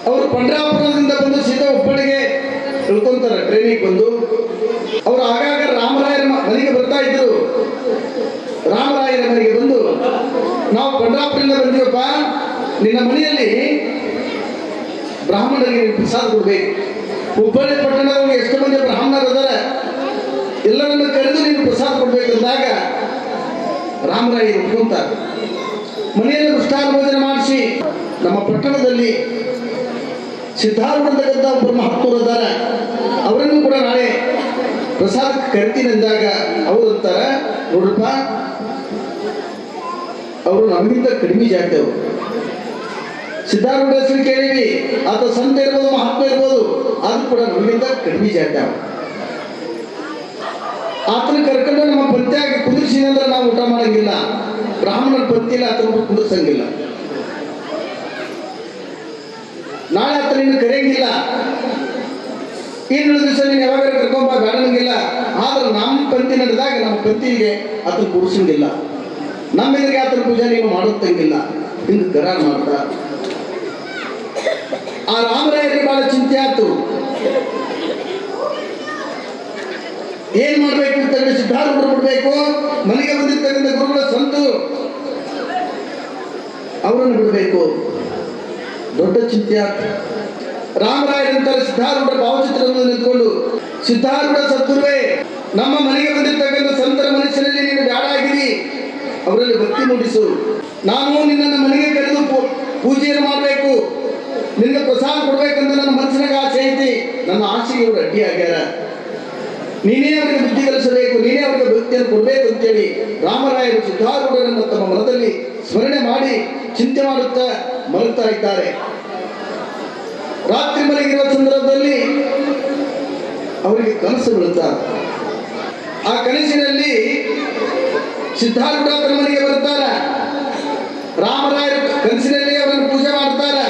ಅವರು ಪಂಡ್ರಾಪುರದಿಂದ ಬಂದು ಸೀದಾ ಹುಬ್ಬಳ್ಳಿಗೆ ಇಳ್ಕೊಂತಾರೆ ಟ್ರೈನಿಗೆ ಬಂದು. ಅವರು ಆಗಾಗ ರಾಮರಾಯರ ಮನೆಗೆ ಬರ್ತಾ ಇದ್ರು. ರಾಮರಾಯರ ಮನೆಗೆ ಬಂದು, ನಾವು ಪಂಡ್ರಾಪುರದಿಂದ ಬಂದೀವಪ್ಪ, ನಿನ್ನ ಮನೆಯಲ್ಲಿ ಬ್ರಾಹ್ಮಣರಿಗೆ ನೀವು ಪ್ರಸಾದ ಕೊಡ್ಬೇಕು. ಹುಬ್ಬಳ್ಳಿ ಪಟ್ಟಣದೊಳಗೆ ಎಷ್ಟು ಮಂದಿ ಬ್ರಾಹ್ಮಣರು ಅದಾರ, ಎಲ್ಲರನ್ನು ಕರೆದು ನೀನು ಪ್ರಸಾದ ಕೊಡ್ಬೇಕಂದಾಗ ರಾಮರಾಯರು ಒಪ್ಕೊಂತಾರೆ. ಮನೆಯಲ್ಲಿ ಮೃಷ್ಟಾನ್ನ ಭೋಜನ ಮಾಡಿಸಿ, ನಮ್ಮ ಪಟ್ಟಣದಲ್ಲಿ ಸಿದ್ಧಾರೂಢ ಒಬ್ಬರು ಮಹತ್ವರು ಅದಾರ, ಅವರನ್ನು ಕೂಡ ನಾಳೆ ಪ್ರಸಾದಕ್ಕೆ ಕರಿತೀನಿ ಅಂದಾಗ ಅವರು ಅಂತಾರೆ, ನೋಡ್ರಪ್ಪ, ಅವರು ನಮಗಿಂತ ಕಡಿಮೆ ಜಾತಿಯವರು. ಸಿದ್ಧಾರೂಢ ಹೆಸರು ಕೇಳಿವಿ, ಆತ ಸಂತ ಇರ್ಬೋದು, ಮಹಾತ್ಮ ಇರ್ಬೋದು, ಆದ್ರೂ ಕೂಡ ನಮಗಿಂತ ಕಡಿಮೆ ಜಾತಿ ಅವ. ಆತನ ಕರ್ಕೊಂಡು ನಮ್ಮ ಪಂಥ್ಯಾಗಿ ಕುಂದಿರ್ಸಿದಂದ್ರೆ ನಾವು ಊಟ ಮಾಡಂಗಿಲ್ಲ. ಬ್ರಾಹ್ಮಣರ ಪಂಥಿಯಲ್ಲಿ ಆತನ ಕುಂದಿರ್ಸಂಗಿಲ್ಲ. ನಾಳೆ ಆತ ನಿನ್ನ ಕರೆಯಂಗಿಲ್ಲ, ಇನ್ನು ದಿವಸ ನೀನು ಯಾವಾಗ ಕರ್ಕೊಂಬ ಬೇಡಂಗಿಲ್ಲ. ಆದ್ರೆ ನಮ್ಮ ಪಂಥಿ ನಡೆದಾಗ ನಮ್ಮ ಪಂಥಿಗೆ ಆತನ ಕೂರಿಸಂಗಿಲ್ಲ, ನಮ್ಮ ಎದುರಿಗೆ ಆತನ ಪೂಜೆ ನೀವು ಮಾಡುತ್ತಂಗಿಲ್ಲ. ಹಿಂಗೆ ಕರಾರ್ ಮಾಡ್ತಾ ಆ ರಾಮರಾಯರಿಗೆ ಬಹಳ ಚಿಂತೆ ಆಯ್ತು. ಏನ್ ಮಾಡ್ಬೇಕು ಅಂತ ಸಿದ್ಧಾರೂಢರು ಬಿಡ್ಬೇಕು, ಮನೆಗೆ ಬಂದಿರ್ತಕ್ಕಂಥ ಗುರುಗಳ ಸಂತು ಅವರನ್ನು ಬಿಡಬೇಕು, ದೊಡ್ಡ ಚಿಂತೆ ಆಯ್ತು. ರಾಮರಾಯರಂತರ ಸಿದ್ಧಾರೂಢರ ಭಾವಚಿತ್ರವನ್ನು ನಿಂತ್ಕೊಂಡು, ಸಿದ್ಧಾರೂಢ ಸದ್ಗುರುವೇ, ನಮ್ಮ ಮನೆಗೆ ಬಂದಿರ್ತಕ್ಕಂಥ ಸಂತರ ಮನಸ್ಸಿನಲ್ಲಿ ನೀನು ಬ್ಯಾಡಾಗಿರಿ, ಅವರಲ್ಲಿ ಭಕ್ತಿ ಮೂಡಿಸು. ನಾನು ನಿನ್ನನ್ನು ಮನೆಗೆ ಕರೆದು ಪೂಜೆಯನ್ನು ಮಾಡಬೇಕು, ನಿನ್ನ ಪ್ರಸಾದ ಕೊಡ್ಬೇಕಂತ ನನ್ನ ಮನಸ್ಸಿನಾಗ ಆಸೆ ಐತಿ. ನನ್ನ ಆಸೆಗೆ ಇವರು ಅಡ್ಡಿ ಆಗ್ಯಾರ. ನೀನೇ ಅವರಿಗೆ ಬುದ್ಧಿ ಕಲಿಸಬೇಕು, ನೀನೇ ಅವರಿಗೆ ಭಕ್ತಿಯನ್ನು ಕೊಡ್ಬೇಕು ಅಂತೇಳಿ ರಾಮರಾಯರು ಸಿದ್ಧಾರೂಢರನ್ನು ತಮ್ಮ ಮನದಲ್ಲಿ ಸ್ಮರಣೆ ಮಾಡಿ ಚಿಂತೆ ಮಾಡುತ್ತಾ ಮಲಗ್ತಾ ಇದ್ದಾರೆ. ರಾತ್ರಿ ಮಲಗಿರುವ ಸಂದರ್ಭದಲ್ಲಿ ಅವರಿಗೆ ಕನಸು ಬೀಳುತ್ತಾರೆ. ಆ ಕನಸಿನಲ್ಲಿ ಸಿದ್ಧಾರೂಢ ತನ್ನ ಮನೆಗೆ ಬರ್ತಾರ. ರಾಮರಾಯರು ಕನಸಿನಲ್ಲಿ ಅವರನ್ನು ಪೂಜೆ ಮಾಡ್ತಾರೆ.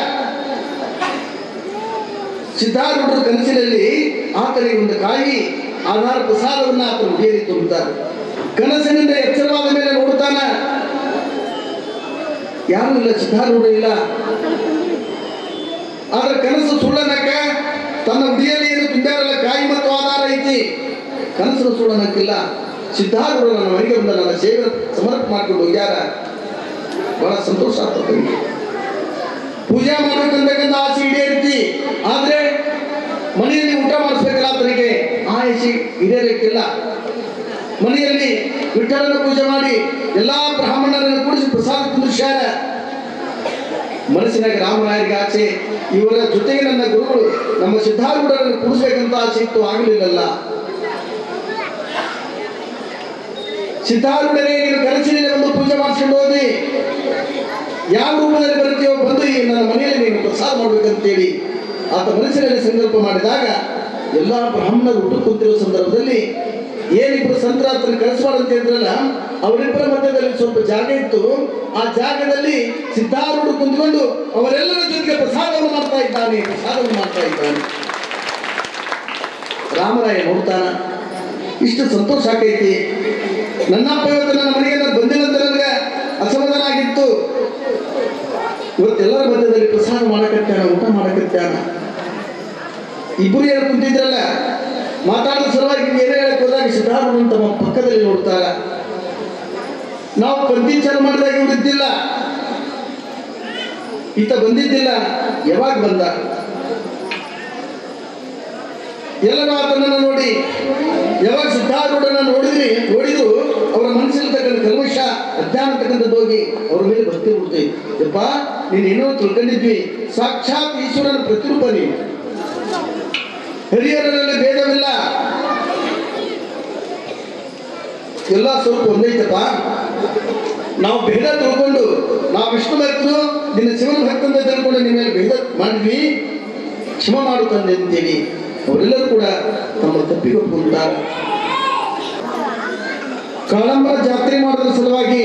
ಸಿದ್ಧಾರೂಢರ ಕನಸಿನಲ್ಲಿ ಆತನಿಗೆ ಒಂದು ಕಾಯಿ ಆಧಾರ ಪ್ರಸಾದವನ್ನು ಆತನ ಉಡಿಯಲ್ಲಿ ತುಂಬುತ್ತಾರೆ. ಕನಸಿನಿಂದ ಎಚ್ಚರವಾದ ಮೇಲೆ ನೋಡುತ್ತಾನ, ಯಾರೂ ಇಲ್ಲ, ಸಿದ್ಧಾರೂಢ ಇಲ್ಲ. ಆದ್ರೆ ಕನಸು ಸುಳ್ಳನಕ್ಕ, ತನ್ನ ಉಡಿಯಲ್ಲಿ ಏನು ತುಂಬ್ಯಾರಲ್ಲ ಕಾಯಿ ಮತ್ತು ಆಧಾರ ಐತಿ, ಕನಸು ಸುಳ್ಳನಕ್ಕಿಲ್ಲ. ಸಿದ್ಧಾರೂಢ ನನ್ನ ಮನೆಗೆ ಬಂದ ನನ್ನ ಸೇವೆ ಸಮರ್ಪಣೆ ಮಾಡಿಕೊಂಡು ಹೋಗ್ಯಾರ. ಬಹಳ ಸಂತೋಷ ಆಗ್ತದೆ. ಪೂಜೆ ಮಾಡಬೇಕಂತಕ್ಕಂಥ ಆಸೆ ಈಡೇರಿತಿ, ಆದ್ರೆ ಮನೆಯಲ್ಲಿ ಊಟ ಮಾಡಿಸ್ಬೇಕಲ್ಲ, ಆತನಿಗೆ ಆಸೆ ಈಡೇರಕ್ಕಿಲ್ಲ. ಮನೆಯಲ್ಲಿ ವಿಠಲನ ಪೂಜೆ ಮಾಡಿ ಎಲ್ಲಾ ಬ್ರಾಹ್ಮಣರನ್ನು ಕೂಡಿಸಿ ಪ್ರಸಾದ ಕುಂದಿರ್ಸ್ಯಾರ. ಮನಸ್ಸಿನಾಗ ರಾಮರಾಯರಿಗೆ ಆಸೆ, ಇವರ ಜೊತೆಗೆ ನನ್ನ ಗುರುಗಳು ನಮ್ಮ ಸಿದ್ಧಾರೂಢರನ್ನು ಕೂಡಿಸ್ಬೇಕಂತ ಆಸೆ ಇತ್ತು, ಆಗಲಿಲ್ಲಲ್ಲ. ಸಿದ್ಧಾರೂಢರೇ, ನೀನು ಕನಸಿನಲ್ಲಿ ಒಂದು ಪೂಜೆ ಮಾಡಿಸ್ಕೊಂಡು ಹೋದಿ, ಯಾವ ರೂಪದಲ್ಲಿ ಬರ್ತೀಯೋ ಬಂದು ಈ ನನ್ನ ಮನೆಯಲ್ಲಿ ನೀನು ಪ್ರಸಾದ ಮಾಡ್ಬೇಕಂತೇಳಿ ಆತ ಮನಸ್ಸಿನಲ್ಲಿ ಸಂಕಲ್ಪ ಮಾಡಿದಾಗ ಎಲ್ಲ ಬ್ರಾಹ್ಮಣರು ಊಟ ಕುಂತಿರುವ ಸಂದರ್ಭದಲ್ಲಿ ಏನಿಬ್ಬರು ಸಂತರಾತ್ರನ ಕಳಿಸ್ಬಾರ್ದಂತ ಹೇಳಿದ್ರಲ್ಲ, ಅವರಿಬ್ಬರ ಮಧ್ಯದಲ್ಲಿ ಸ್ವಲ್ಪ ಜಾಗ ಇತ್ತು. ಆ ಜಾಗದಲ್ಲಿ ಸಿದ್ಧಾರೂಢ ಕುಂತ್ಕೊಂಡು ಅವರೆಲ್ಲರ ಜೊತೆಗೆ ಪ್ರಸಾದವನ್ನು ಮಾಡ್ತಾ ಇದ್ದಾನೆ. ರಾಮರಾಯ ನೋಡ್ತಾನ, ಇಷ್ಟು ಸಂತೋಷ ಆಕೈತಿ. ನನ್ನಪ್ಪ ಇವತ್ತು ನನ್ನ ಮನೆಗೆ ನಾನು ಬಂದಿಲ್ಲ ಅಂತ ನನಗೆ ಅಸಮಾಧಾನ ಆಗಿತ್ತು. ಇವತ್ತೆಲ್ಲರ ಮಧ್ಯದಲ್ಲಿ ಪ್ರಸಾದ ಮಾಡಕತ್ತಾನ, ಊಟ ಮಾಡಕತ್ತಾನ. ಇಬ್ಬರು ಯಾರು ಕುಂತಿದ್ರಲ್ಲ, ಮಾತಾಡೋ ಸಲುವಾಗಿ ಏನೇ ಹೇಳಕ್ ಹೋದಾಗ ಸಿದ್ಧಾರೂಢ ತಮ್ಮ ಪಕ್ಕದಲ್ಲಿ ನೋಡ್ತಾರ. ನಾವು ಪಂಥಿ ಚಾಲು ಮಾಡಿದಾಗ ಇವ್ರು ಇದ್ದಿಲ್ಲ, ಈತ ಬಂದಿದ್ದಿಲ್ಲ. ಯಾವಾಗ ಬಂದ? ಎಲ್ಲರೂ ಆತನನ್ನು ನೋಡಿ ಯಾವಾಗ ಸಿದ್ಧಾರೂಢನ ನೋಡಿದ್ರು ಅವರ ಮನಸ್ಸಿರ್ತಕ್ಕಂಥ ಕಲ್ಮಶ ಅಜ್ಞಾನ ಅಂತಕ್ಕಂಥದ್ದು ಹೋಗಿ ಅವ್ರ ಮೇಲೆ ಭಕ್ತಿ ಹುಡ್ತೈತಿ. ಯಪ್ಪ, ನೀನು ಏನೋ ತಿಳ್ಕೊಂಡಿದ್ವಿ, ಸಾಕ್ಷಾತ್ ಈಶ್ವರನ ಪ್ರತಿರೂಪ ನೀನು, ಹಿರಿಯರಲ್ಲಿ ಭೇದವಿಲ್ಲ, ಎಲ್ಲ ಸ್ವಲ್ಪ ಒಂದೈತಪ್ಪ. ನಾವು ಭೇದ ತಿಳ್ಕೊಂಡು ನಾವು ವಿಷ್ಣು ಭಕ್ತರು ನಿನ್ನ ಶಿವನ ಭಕ್ತಂತ ತಿಳ್ಕೊಂಡು ನಿಮ್ಮ ಮೇಲೆ ಭೇದ ಮಾಡಿದ್ವಿ, ಕ್ಷಮ ಮಾಡು ತಂದೆ ಅಂತೇಳಿ ಅವರೆಲ್ಲರೂ ಕೂಡ ತಮ್ಮ ತಪ್ಪಿಗೆ ಒಪ್ಪಿಕೊಂಡಾರೆ. ಕಾಳಂಬರ ಜಾತ್ರೆ ಮಾಡೋದ್ರ ಸಲುವಾಗಿ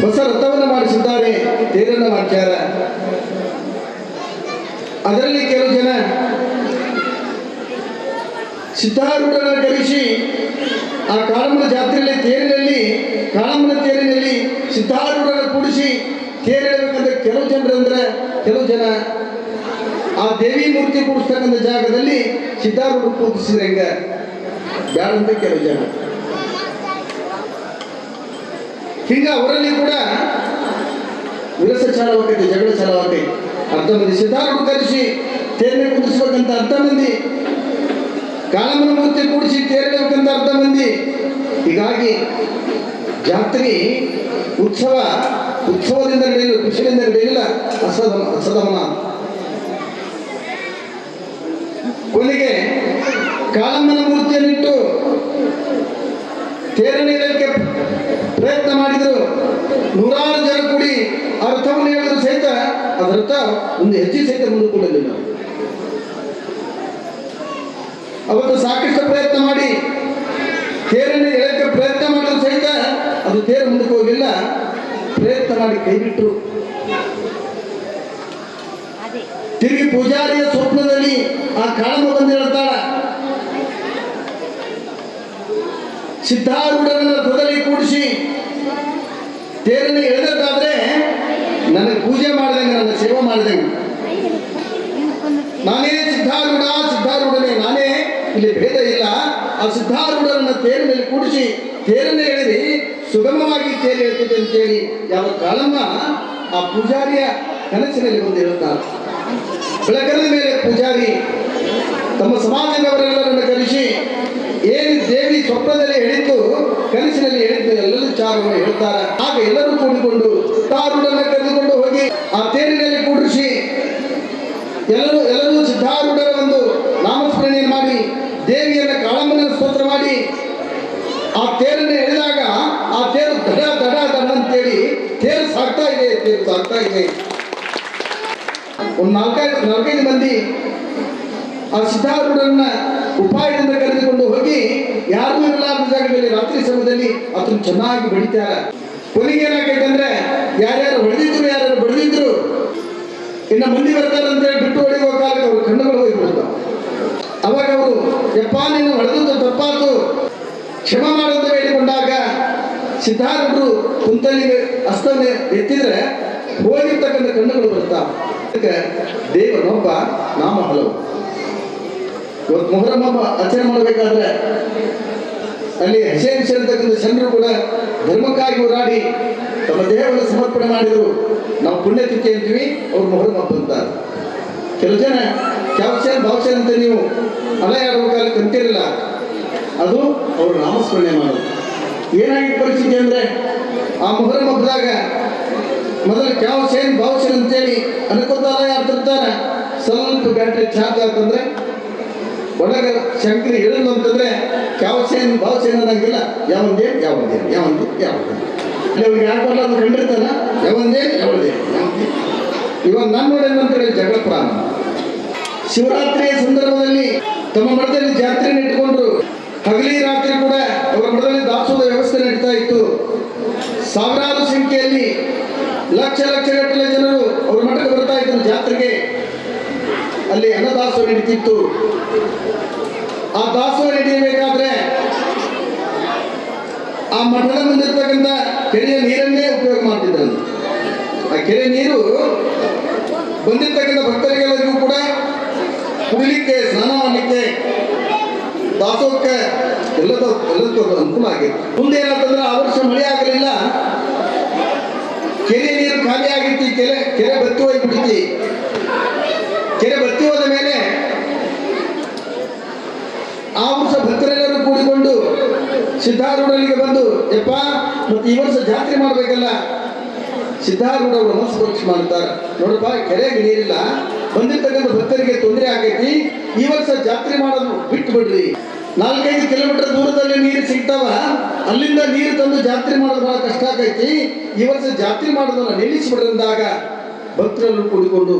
ಹೊಸ ರಥವನ್ನು ಮಾಡಿಸಿದ್ದಾರೆ, ತೇರನ್ನು ಮಾಡ್ಯಾರ. ಅದರಲ್ಲಿ ಕೆಲವು ಜನ ಸಿದ್ಧಾರೂಢನ ಕರೆಸಿ ಆ ಕಾಳಂಬರ ಜಾತ್ರೆಯಲ್ಲಿ ಕಾಳಂಬರ ತೇರಿನಲ್ಲಿ ಸಿದ್ಧಾರೂಢನ ಕೂಡಿಸಿ ತೇರು ಎಳಬೇಕಂದ್ರೆ ಕೆಲವು ಜನ ಆ ದೇವಿ ಮೂರ್ತಿ ಕೂಡಿಸ್ತಕ್ಕಂಥ ಜಾಗದಲ್ಲಿ ಸಿದ್ಧಾರೂಢ ಕೂಡಿಸಿದ್ರೆ ಹೆಂಗ ಬ್ಯಾಡಂತ ಕೆಲವು ಜನ. ಹಿಂಗ ಅವರಲ್ಲಿ ಕೂಡ ವಿರಸ ಚಾಲವಾಗೈತಿ, ಜಗಳ ಚಾಲವಾಗೈತಿ. ಅರ್ಧ ಮಂದಿ ಸಿದ್ಧಾರೂಢ ಕರೆಸಿ ತೇರನೆ ಕುದಿಸ್ಬೇಕಂತ ಅರ್ಧ ಮಂದಿ, ಕಾಳಮ್ಮನ ಮೂರ್ತಿ ಕೂಡಿಸಿ ತೇರಬೇಕಂತ ಅರ್ಧ ಮಂದಿ. ಹೀಗಾಗಿ ಜಾತ್ರೆ ಉತ್ಸವದಿಂದ ನಡೆಯಲು, ಖುಷಿಯಿಂದ ನಡೆಯಲಿಲ್ಲ, ಅಸದಮನ. ಕೊನೆಗೆ ಕಾಳಮ್ಮನ ಮೂರ್ತಿಯನ್ನಿಟ್ಟು ತೇರನೆ ಇಡಲಿಕ್ಕೆ ಪ್ರಯತ್ನ ಮಾಡಿದರು. ನೂರಾರು ಜನ ಕೂಡಿ ಅರ್ಥವನ್ನು ಹೇಳಿದ್ರು ಸಹಿತ ಅದರರ್ಥ ಒಂದು ಹೆಜ್ಜೆ ಸಹಿತ ಮುಂದುಕೊಳ್ಳಲಿಲ್ಲ. ಅವತ್ತು ಸಾಕಷ್ಟು ಪ್ರಯತ್ನ ಮಾಡಿ ತೇರನ್ನು ಎಳಕ್ಕೆ ಪ್ರಯತ್ನ ಮಾಡಲು ಸಹಿತ ಅದು ತೇರು ಮುಂದಕ್ಕೆ ಹೋಗಿಲ್ಲ. ಪ್ರಯತ್ನ ಮಾಡಿ ಕೈಬಿಟ್ಟರು. ತಿರುಗಿ ಪೂಜಾರಿಯ ಸ್ವಪ್ನದಲ್ಲಿ ಆ ಕಾಳಮ್ಮ ಬಂದು ಹೇಳ್ತಾಳ, ಸಿದ್ಧಾರೂಢರನ್ನ ರಥದಲ್ಲಿ ಕೂಡಿಸಿ ತೇರನ್ನು ಎಳೆದಾದ್ರೆ ನನಗೆ ಪೂಜೆ ಮಾಡಿದಂಗೆ, ನನ್ನ ಸೇವೆ ಮಾಡಿದಂಗೆ. ನಾನೇ ಸಿದ್ಧಾರೂಢನೇ, ನಾನೇ, ಇಲ್ಲಿ ಭೇದ ಇಲ್ಲ. ಆ ಸಿದ್ಧಾರೂಢರನ್ನ ತೇರ ಮೇಲೆ ಕೂಡಿಸಿ ತೇರನ್ನು ಎಳೆದಿ ಸುಗಮವಾಗಿ ತೇರು ಹೇಳ್ತಿದೆ ಅಂತೇಳಿ ಯಾವ ಕಾಳಮ್ಮ ಆ ಪೂಜಾರಿಯ ಕನಸಿನಲ್ಲಿ ಬಂದು ಹೇಳ್ತಾರೆ. ಬೆಳಗದ ಮೇಲೆ ಪೂಜಾರಿ ತಮ್ಮ ಸಮಾಜದವರೆಲ್ಲರನ್ನು ಕರೆಸಿ ಏನು ದೇವಿ ಸ್ವಪ್ನದಲ್ಲಿ ಹೇಳಿದ್ದು ಕನಸಿನಲ್ಲಿ ಹೇಳಿದ್ದು ಎಲ್ಲರೂ ಚಾರವನ್ನು ಹೇಳ್ತಾರೆ. ಆಗ ಎಲ್ಲರೂ ಕೂಡಿಕೊಂಡು ಸಿದ್ಧಾರೂಢರನ್ನ ಕರೆದುಕೊಂಡು ಹೋಗಿ ಆ ತೇರಿನಲ್ಲಿ ಕೂಡಿಸಿ ಎಲ್ಲರೂ ಸಿದ್ಧಾರೂಢರ ಒಂದು ನಾಮಸ್ಮರಣೆಯನ್ನು ಮಾಡಿ ದೇವಿಯನ್ನ ಕಾಳಮ್ಮನ ಸ್ತೋತ್ರ ಮಾಡಿ ಆ ತೇರನ್ನು ಎಳೆದಾಗ ಆ ತೇರು ದಡ ದಡ ದಡ ಅಂತೇಳಿ ತೇರು ಸಾಗ್ತಾ ಇದೆ. ಒಂದು ನಾಲ್ಕೈದು ಮಂದಿ ಆ ಸಿದ್ಧಾರೂಢರನ್ನ ಉಪಾಯದಿಂದ ಕರೆದುಕೊಂಡು ಹೋಗಿ ಯಾರೂ ಇರಲಾರದ ಜಾಗದಲ್ಲಿ ರಾತ್ರಿ ಸಮಯದಲ್ಲಿ ಅದನ್ನು ಚೆನ್ನಾಗಿ ಬಡಿತಾರೆ. ಕೊನೆಗೆ ಏನಾಗೈತೆ ಅಂದ್ರೆ ಯಾರ್ಯಾರು ಹೊಡೆದಿದ್ರು, ಯಾರ್ಯಾರು ಬಡಿದಿದ್ರು, ಇನ್ನು ಮಂದಿ ಬರ್ತಾರೆ ಅಂತೇಳಿ ಬಿಟ್ಟು ಹೊಡೆಯುವ ಕಾಲಕ್ಕೆ ಅವ್ರ ಕಣ್ಣುಗಳು ಹೋಗಿಬಿಡ್ತಾವೆ. ಅವಾಗ ಅವರು ಯಪ್ಪ ನೀನು ಹೊಡೆದದ್ದು ತಪ್ಪಾತು, ಕ್ಷಮ ಮಾಡೋದು ಹೇಳಿಕೊಂಡಾಗ ಸಿದ್ಧಾರೂಢರು ಕುಂತಲಿಗೆ ಹಸ್ತವನ್ನೇ ಎತ್ತಿದ್ರೆ ಹೋಗಿರ್ತಕ್ಕಂಥ ಕಣ್ಣುಗಳು ಬರ್ತಾವೆ. ಅದಕ್ಕೆ ದೇವನೊಬ್ಬ, ನಾಮ ಹಲವು. ಇವತ್ತು ಮೊಹರಂ ಹಬ್ಬ ಆಚರಣೆ ಮಾಡಬೇಕಾದ್ರೆ ಅಲ್ಲಿ ಹಸೇರಿಸಿರ್ತಕ್ಕಂಥ ಜನರು ಕೂಡ ಧರ್ಮಕ್ಕಾಗಿ ಹೋರಾಡಿ ತಮ್ಮ ದೇಹವನ್ನು ಸಮರ್ಪಣೆ ಮಾಡಿದರು. ನಾವು ಪುಣ್ಯತಿಥಿ ಅಂತೀವಿ, ಅವ್ರು ಮೊಹರಂ ಹಬ್ಬ ಅಂತಾರೆ. ಕೆಲವು ಜನ ಭಾವಸೇನ್ ಅಂತ ನೀವು ಅಲೆಯಾಡುವ ಕಂತಿರಲಿಲ್ಲ, ಅದು ಅವರು ನಾಮಸ್ಮರಣೆ ಮಾಡೋದು. ಏನಾಗಿದ್ದ ಪರಿಸ್ಥಿತಿ ಅಂದರೆ ಆ ಮೊಹರಂ ಹಬ್ಬದಾಗ ಮೊದಲು ಭಾವಸೇನ್ ಅಂತೇಳಿ ಅನ್ಕೋತ ಅಲೆಯಾಡ್ತಿರ್ತಾರೆ. ಸ್ವಲ್ಪ ಬ್ಯಾಟ್ರಿ ಚಾರ್ಜ್ ಆಗ್ತಂದ್ರೆ ಒಳಗೆ ಶಂಕರಿ ಹೇಳಿಲ್ಲ ಅಂತಂದ್ರೆ ಭಾವಸೇನ್ ಅನ್ನಂಗಿಲ್ಲ. ಯಾವಂದೇ ಅವ್ರಿಗೆ ಯಾಕಲ್ಲ ಅದು ಕಂಡಿರ್ತಾನ, ಯಾವಂದೇ ಇವಾಗ ನನ್ನ ನೋಡೇನಂತೇಳಿ ಜಗಳ ಪ್ರಾಣ. ಶಿವರಾತ್ರಿಯ ಸಂದರ್ಭದಲ್ಲಿ ತಮ್ಮ ಮಠದಲ್ಲಿ ಜಾತ್ರೆಯನ್ನು ಇಟ್ಕೊಂಡ್ರು. ಹಗಲಿ ರಾತ್ರಿ ಕೂಡ ಅವರ ಮಠದಲ್ಲಿ ದಾಸೋಹದ ವ್ಯವಸ್ಥೆ ನಡೀತಾ ಇತ್ತು. ಸಾವಿರಾರು ಸಂಖ್ಯೆಯಲ್ಲಿ ಲಕ್ಷಗಟ್ಟಲೆ ಜನರು ಅವ್ರ ಮಠಕ್ಕೆ ಬರ್ತಾ ಇದ್ರು ಜಾತ್ರೆಗೆ. ಅಲ್ಲಿ ಅನ್ನದಾಸೋಹ ನಡೀತಿತ್ತು. ಆ ದಾಸೋಹ ನಡೆಯಬೇಕಾದ್ರೆ ಆ ಮಠದ ಮುಂದಿರ್ತಕ್ಕಂಥ ಕೆರೆಯ ನೀರನ್ನೇ ಉಪಯೋಗ ಮಾಡ್ತಿದ್ರು. ಆ ಕೆರೆ ನೀರು ಬಂದಿರ್ತಕ್ಕಂಥ ಭಕ್ತರಿಗೆಲ್ಲರಿಗೂ ಕೂಡ ಕುಡಿಲಿಕ್ಕೆ, ಸ್ನಾನ ಮಾಡಲಿಕ್ಕೆ, ದಾಸೋಹಕ್ಕೆ ಎಲ್ಲದಕ್ಕೂ ಅನುಕೂಲ ಆಗಿತ್ತು. ಮುಂದೆ ಏನಾಗ್ತಂದ್ರೆ ಆ ವರ್ಷ ಮಳೆ ಆಗಲಿಲ್ಲ, ಕೆರೆ ನೀರು ಖಾಲಿ ಆಗಿತ್ತು. ಕೆರೆ ಬತ್ತಿ ಹೋಗ್ಬಿಟ್ಟಿತಿ. ಕೆರೆ ಬತ್ತಿ ಹೋದ ಮೇಲೆ ಆ ವರ್ಷ ಭಕ್ತರೆಲ್ಲರೂ ಕೂಡಿಕೊಂಡು ಸಿದ್ಧಾರೂಢರಿಗೆ ಬಂದು, ಯಪ್ಪ ಮತ್ತೆ ಈ ವರ್ಷ ಜಾತ್ರೆ ಮಾಡಬೇಕಲ್ಲ. ಸಿದ್ಧಾರೂಢ ಅವರು ಮನಸ್ಸು ಪರೀಕ್ಷೆ ಮಾಡ್ತಾರೆ. ನೋಡಪ್ಪ, ಕೆರೆಗೆ ನೀರಿಲ್ಲ, ಬಂದಿರ್ತಕ್ಕಂಥ ಭಕ್ತರಿಗೆ ತೊಂದರೆ ಆಗೈತಿ, ಈ ವರ್ಷ ಜಾತ್ರೆ ಮಾಡೋದು ಬಿಟ್ಟು ಬಿಡ್ರಿ. 4-5 ಕಿಲೋಮೀಟರ್ ದೂರದಲ್ಲಿ ನೀರು ಸಿಗ್ತಾವ, ಅಲ್ಲಿಂದ ನೀರು ತಂದು ಜಾತ್ರೆ ಮಾಡೋದು ಬಹಳ ಕಷ್ಟ ಆಗೈತಿ, ಈ ವರ್ಷ ಜಾತ್ರೆ ಮಾಡೋದನ್ನ ನಿಲ್ಲಿಸಿಬಿಡ್ರಿ ಅಂದಾಗ ಭಕ್ತರೆಲ್ಲರೂ ಕೂಡಿಕೊಂಡು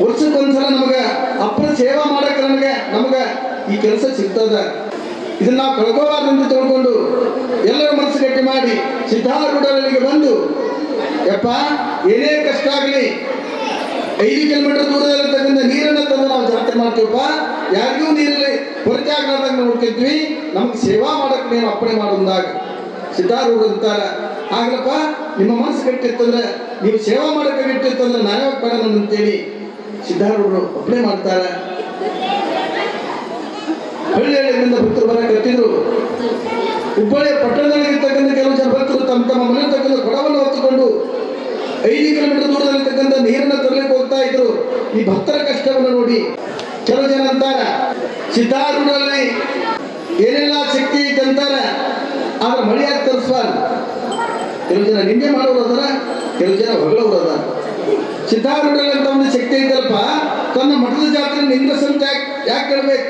ವರ್ಷಕ್ಕೊಂದ್ಸಲ ನಮಗೆ ಅಪ್ಪನ ಸೇವಾ ಮಾಡಕ್ಕೆ ನಮಗೆ ಈ ಕೆಲಸ ಸಿಗ್ತದ, ಇದನ್ನ ನಾವು ಕಳ್ಕೋಬಾರ್ದಂತ ತಿಳ್ಕೊಂಡು ಎಲ್ಲರ ಮನಸ್ಸು ಗಟ್ಟಿ ಮಾಡಿ ಸಿದ್ಧಾರೂಢರಿಗೆ ಬಂದು, ಯಪ್ಪ ಏನೇ ಕಷ್ಟ ಆಗಲಿ 5 ಕಿಲೋಮೀಟರ್ ದೂರದಲ್ಲಿರ್ತಕ್ಕಂಥ ನೀರನ್ನು ತಂದು ನಾವು ಜಾತ್ರೆ ಮಾಡ್ತೀವಪ್ಪ, ಯಾರಿಗೂ ನೀರಲ್ಲಿ ಕೊರತೆ ಆಗಲಾರ್ದಂಗೆ ನೋಡ್ಕೊಳ್ತೀವಿ, ನಮ್ಗೆ ಸೇವಾ ಮಾಡಕ್ಕೆ ನೀವು ಅಪ್ಪಣೆ ಮಾಡೋದಾಗ ಸಿದ್ಧಾರೂಢ ಅಂತಾರ. ಆಗ್ಲಪ್ಪ ನಿಮ್ಮ ಮನಸ್ಸು ಗಟ್ಟಿರ್ತಂದ್ರೆ ನೀವು ಸೇವಾ ಮಾಡಕ್ಕೆ ಬಿಟ್ಟಿರ್ತಂದ್ರೆ ನಾನೇ ಹೋಗ್ಬೇಡ ಅಂತೇಳಿ ಸಿದ್ಧಾರೂಢರು ಒಪ್ಪಣೆ ಮಾಡ್ತಾರೆ. ಹಳ್ಳಿಯಿಂದ ಭಕ್ತರು ಬರ ಕಟ್ಟಿದ್ರು. ಹುಬ್ಬಳ್ಳಿಯ ಪಟ್ಟಣದಲ್ಲಿರ್ತಕ್ಕಂಥ ಕೆಲವು ಜನ ಭಕ್ತರು ತಮ್ಮ ತಮ್ಮ ಮನೆ ತಕ್ಕಂಥ ಕೊಡವನ್ನು ಹೊತ್ತುಕೊಂಡು 5 ಕಿಲೋಮೀಟರ್ ದೂರದಲ್ಲಿರ್ತಕ್ಕಂಥ ನೀರನ್ನು ತರಲಿಕ್ಕೆ ಹೋಗ್ತಾ ಇದ್ರು. ಈ ಭಕ್ತರ ಕಷ್ಟವನ್ನು ನೋಡಿ ಕೆಲವು ಜನ ಅಂತಾರ ಸಿದ್ಧಾರೂಢರಲ್ಲಿ ಏನೆಲ್ಲ ಶಕ್ತಿ ಐತೆ ಅಂತಾರ, ಆದ್ರೆ ಮಳಿಯಾಗಿ ತರಿಸ್ಬಾರ. ಕೆಲವು ಜನ ನಿಂದೆ ಮಾಡೋರು ಅದರ, ಕೆಲವು ಜನ ಹೊಗಳವರು ಅದ. ಸಿದ್ಧಾರೂಢರಲ್ಲಿ ಅಂತ ಒಂದು ಶಕ್ತಿ ಐತಲ್ಪ, ತನ್ನ ಮಠದ ಜಾತ್ರೆ ನಿಂದ್ರಸಂತ ಯಾಕೆ ಕೇಳಬೇಕು?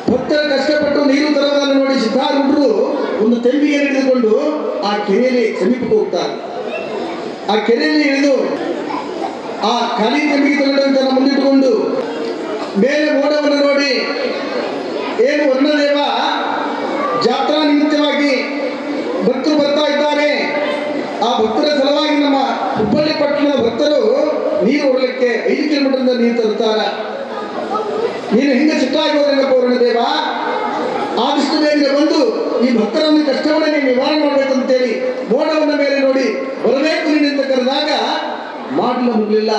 ಭಕ್ತರ ಕಷ್ಟಪಟ್ಟು ನೀರು ತರೋದನ್ನು ನೋಡಿ ಸಿದ್ಧಾರೂಢರು ಒಂದು ತೆಂಬಿಗೆ ಹಿಡಿದುಕೊಂಡು ಆ ಕೆರೆಯಲ್ಲಿ ಸಮೀಪಕ್ಕೆ ಹೋಗ್ತಾರೆ. ಆ ಕೆರೆಯಲ್ಲಿ ಇಳಿದು ಆ ಖಾಲಿ ತೆಂಬಿಗೆ ತಗೊಂಡಂತ ಮುಂದಿಟ್ಟುಕೊಂಡು ಮೇಲೆ ಮೋಡವನ್ನು ನೋಡಿ, ಏನು ವರ್ಣದೇವ ಜಾತ್ರಾ ನಿಮಿತ್ತವಾಗಿ ಭಕ್ತರು ಬರ್ತಾ ಇದ್ದಾರೆ, ಆ ಭಕ್ತರ ಸಲುವಾಗಿ ನಮ್ಮ ಹುಬ್ಬಳ್ಳಿ ಪಟ್ಟಣದ ಭಕ್ತರು ನೀರು ಹೊರಲಿಕ್ಕೆ 5 ಕಿಲೋಮೀಟರ್ ನೀರು ತರುತ್ತಾರೆ. ನೀನು ಹಿಂಗೆ ಸಿಟ್ಟಾಗಿ ಹೋದ್ರಂಗಪ್ಪ ವರ್ಣದೇವ, ಆದಷ್ಟು ಬೇಗ ಬಂದು ಈ ಭಕ್ತರ ಒಂದು ಕಷ್ಟವನ್ನು ನೀವು ನಿವಾರಣೆ ಮಾಡ್ಬೇಕಂತೇಳಿ ಮೋಡವನ್ನ ಮೇಲೆ ನೋಡಿ ಬರಬೇಕು ನೀನು ಅಂತ ಕರೆದಾಗ ಮಾಡಲು ಮುಗಲಿಲ್ಲ.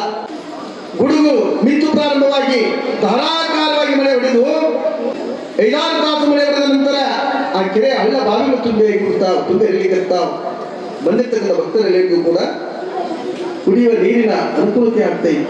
ಗುಡುಗು ಮಿಂಚು ಪ್ರಾರಂಭವಾಗಿ ಧಾರಾಕಾರವಾಗಿ ಮಳೆ ಹೊಡೆದು 5-6 ತಾಸು ಮಳೆ ಹೊಡೆದ ನಂತರ ಆ ಕೆರೆ ಹಳ್ಳ ಬಾವಿಗಳು ತುಂಬಿ ತುಂಬಿ ಹರಿಲಿಕ್ಕಂತಾವ್. ಬಂದಿರ್ತಕ್ಕಂಥ ಭಕ್ತರೆಲ್ಲರಿಗೂ ಕೂಡ ಕುಡಿಯುವ ನೀರಿನ ಅನುಕೂಲತೆ ಆಗ್ತಾ ಇದೆ.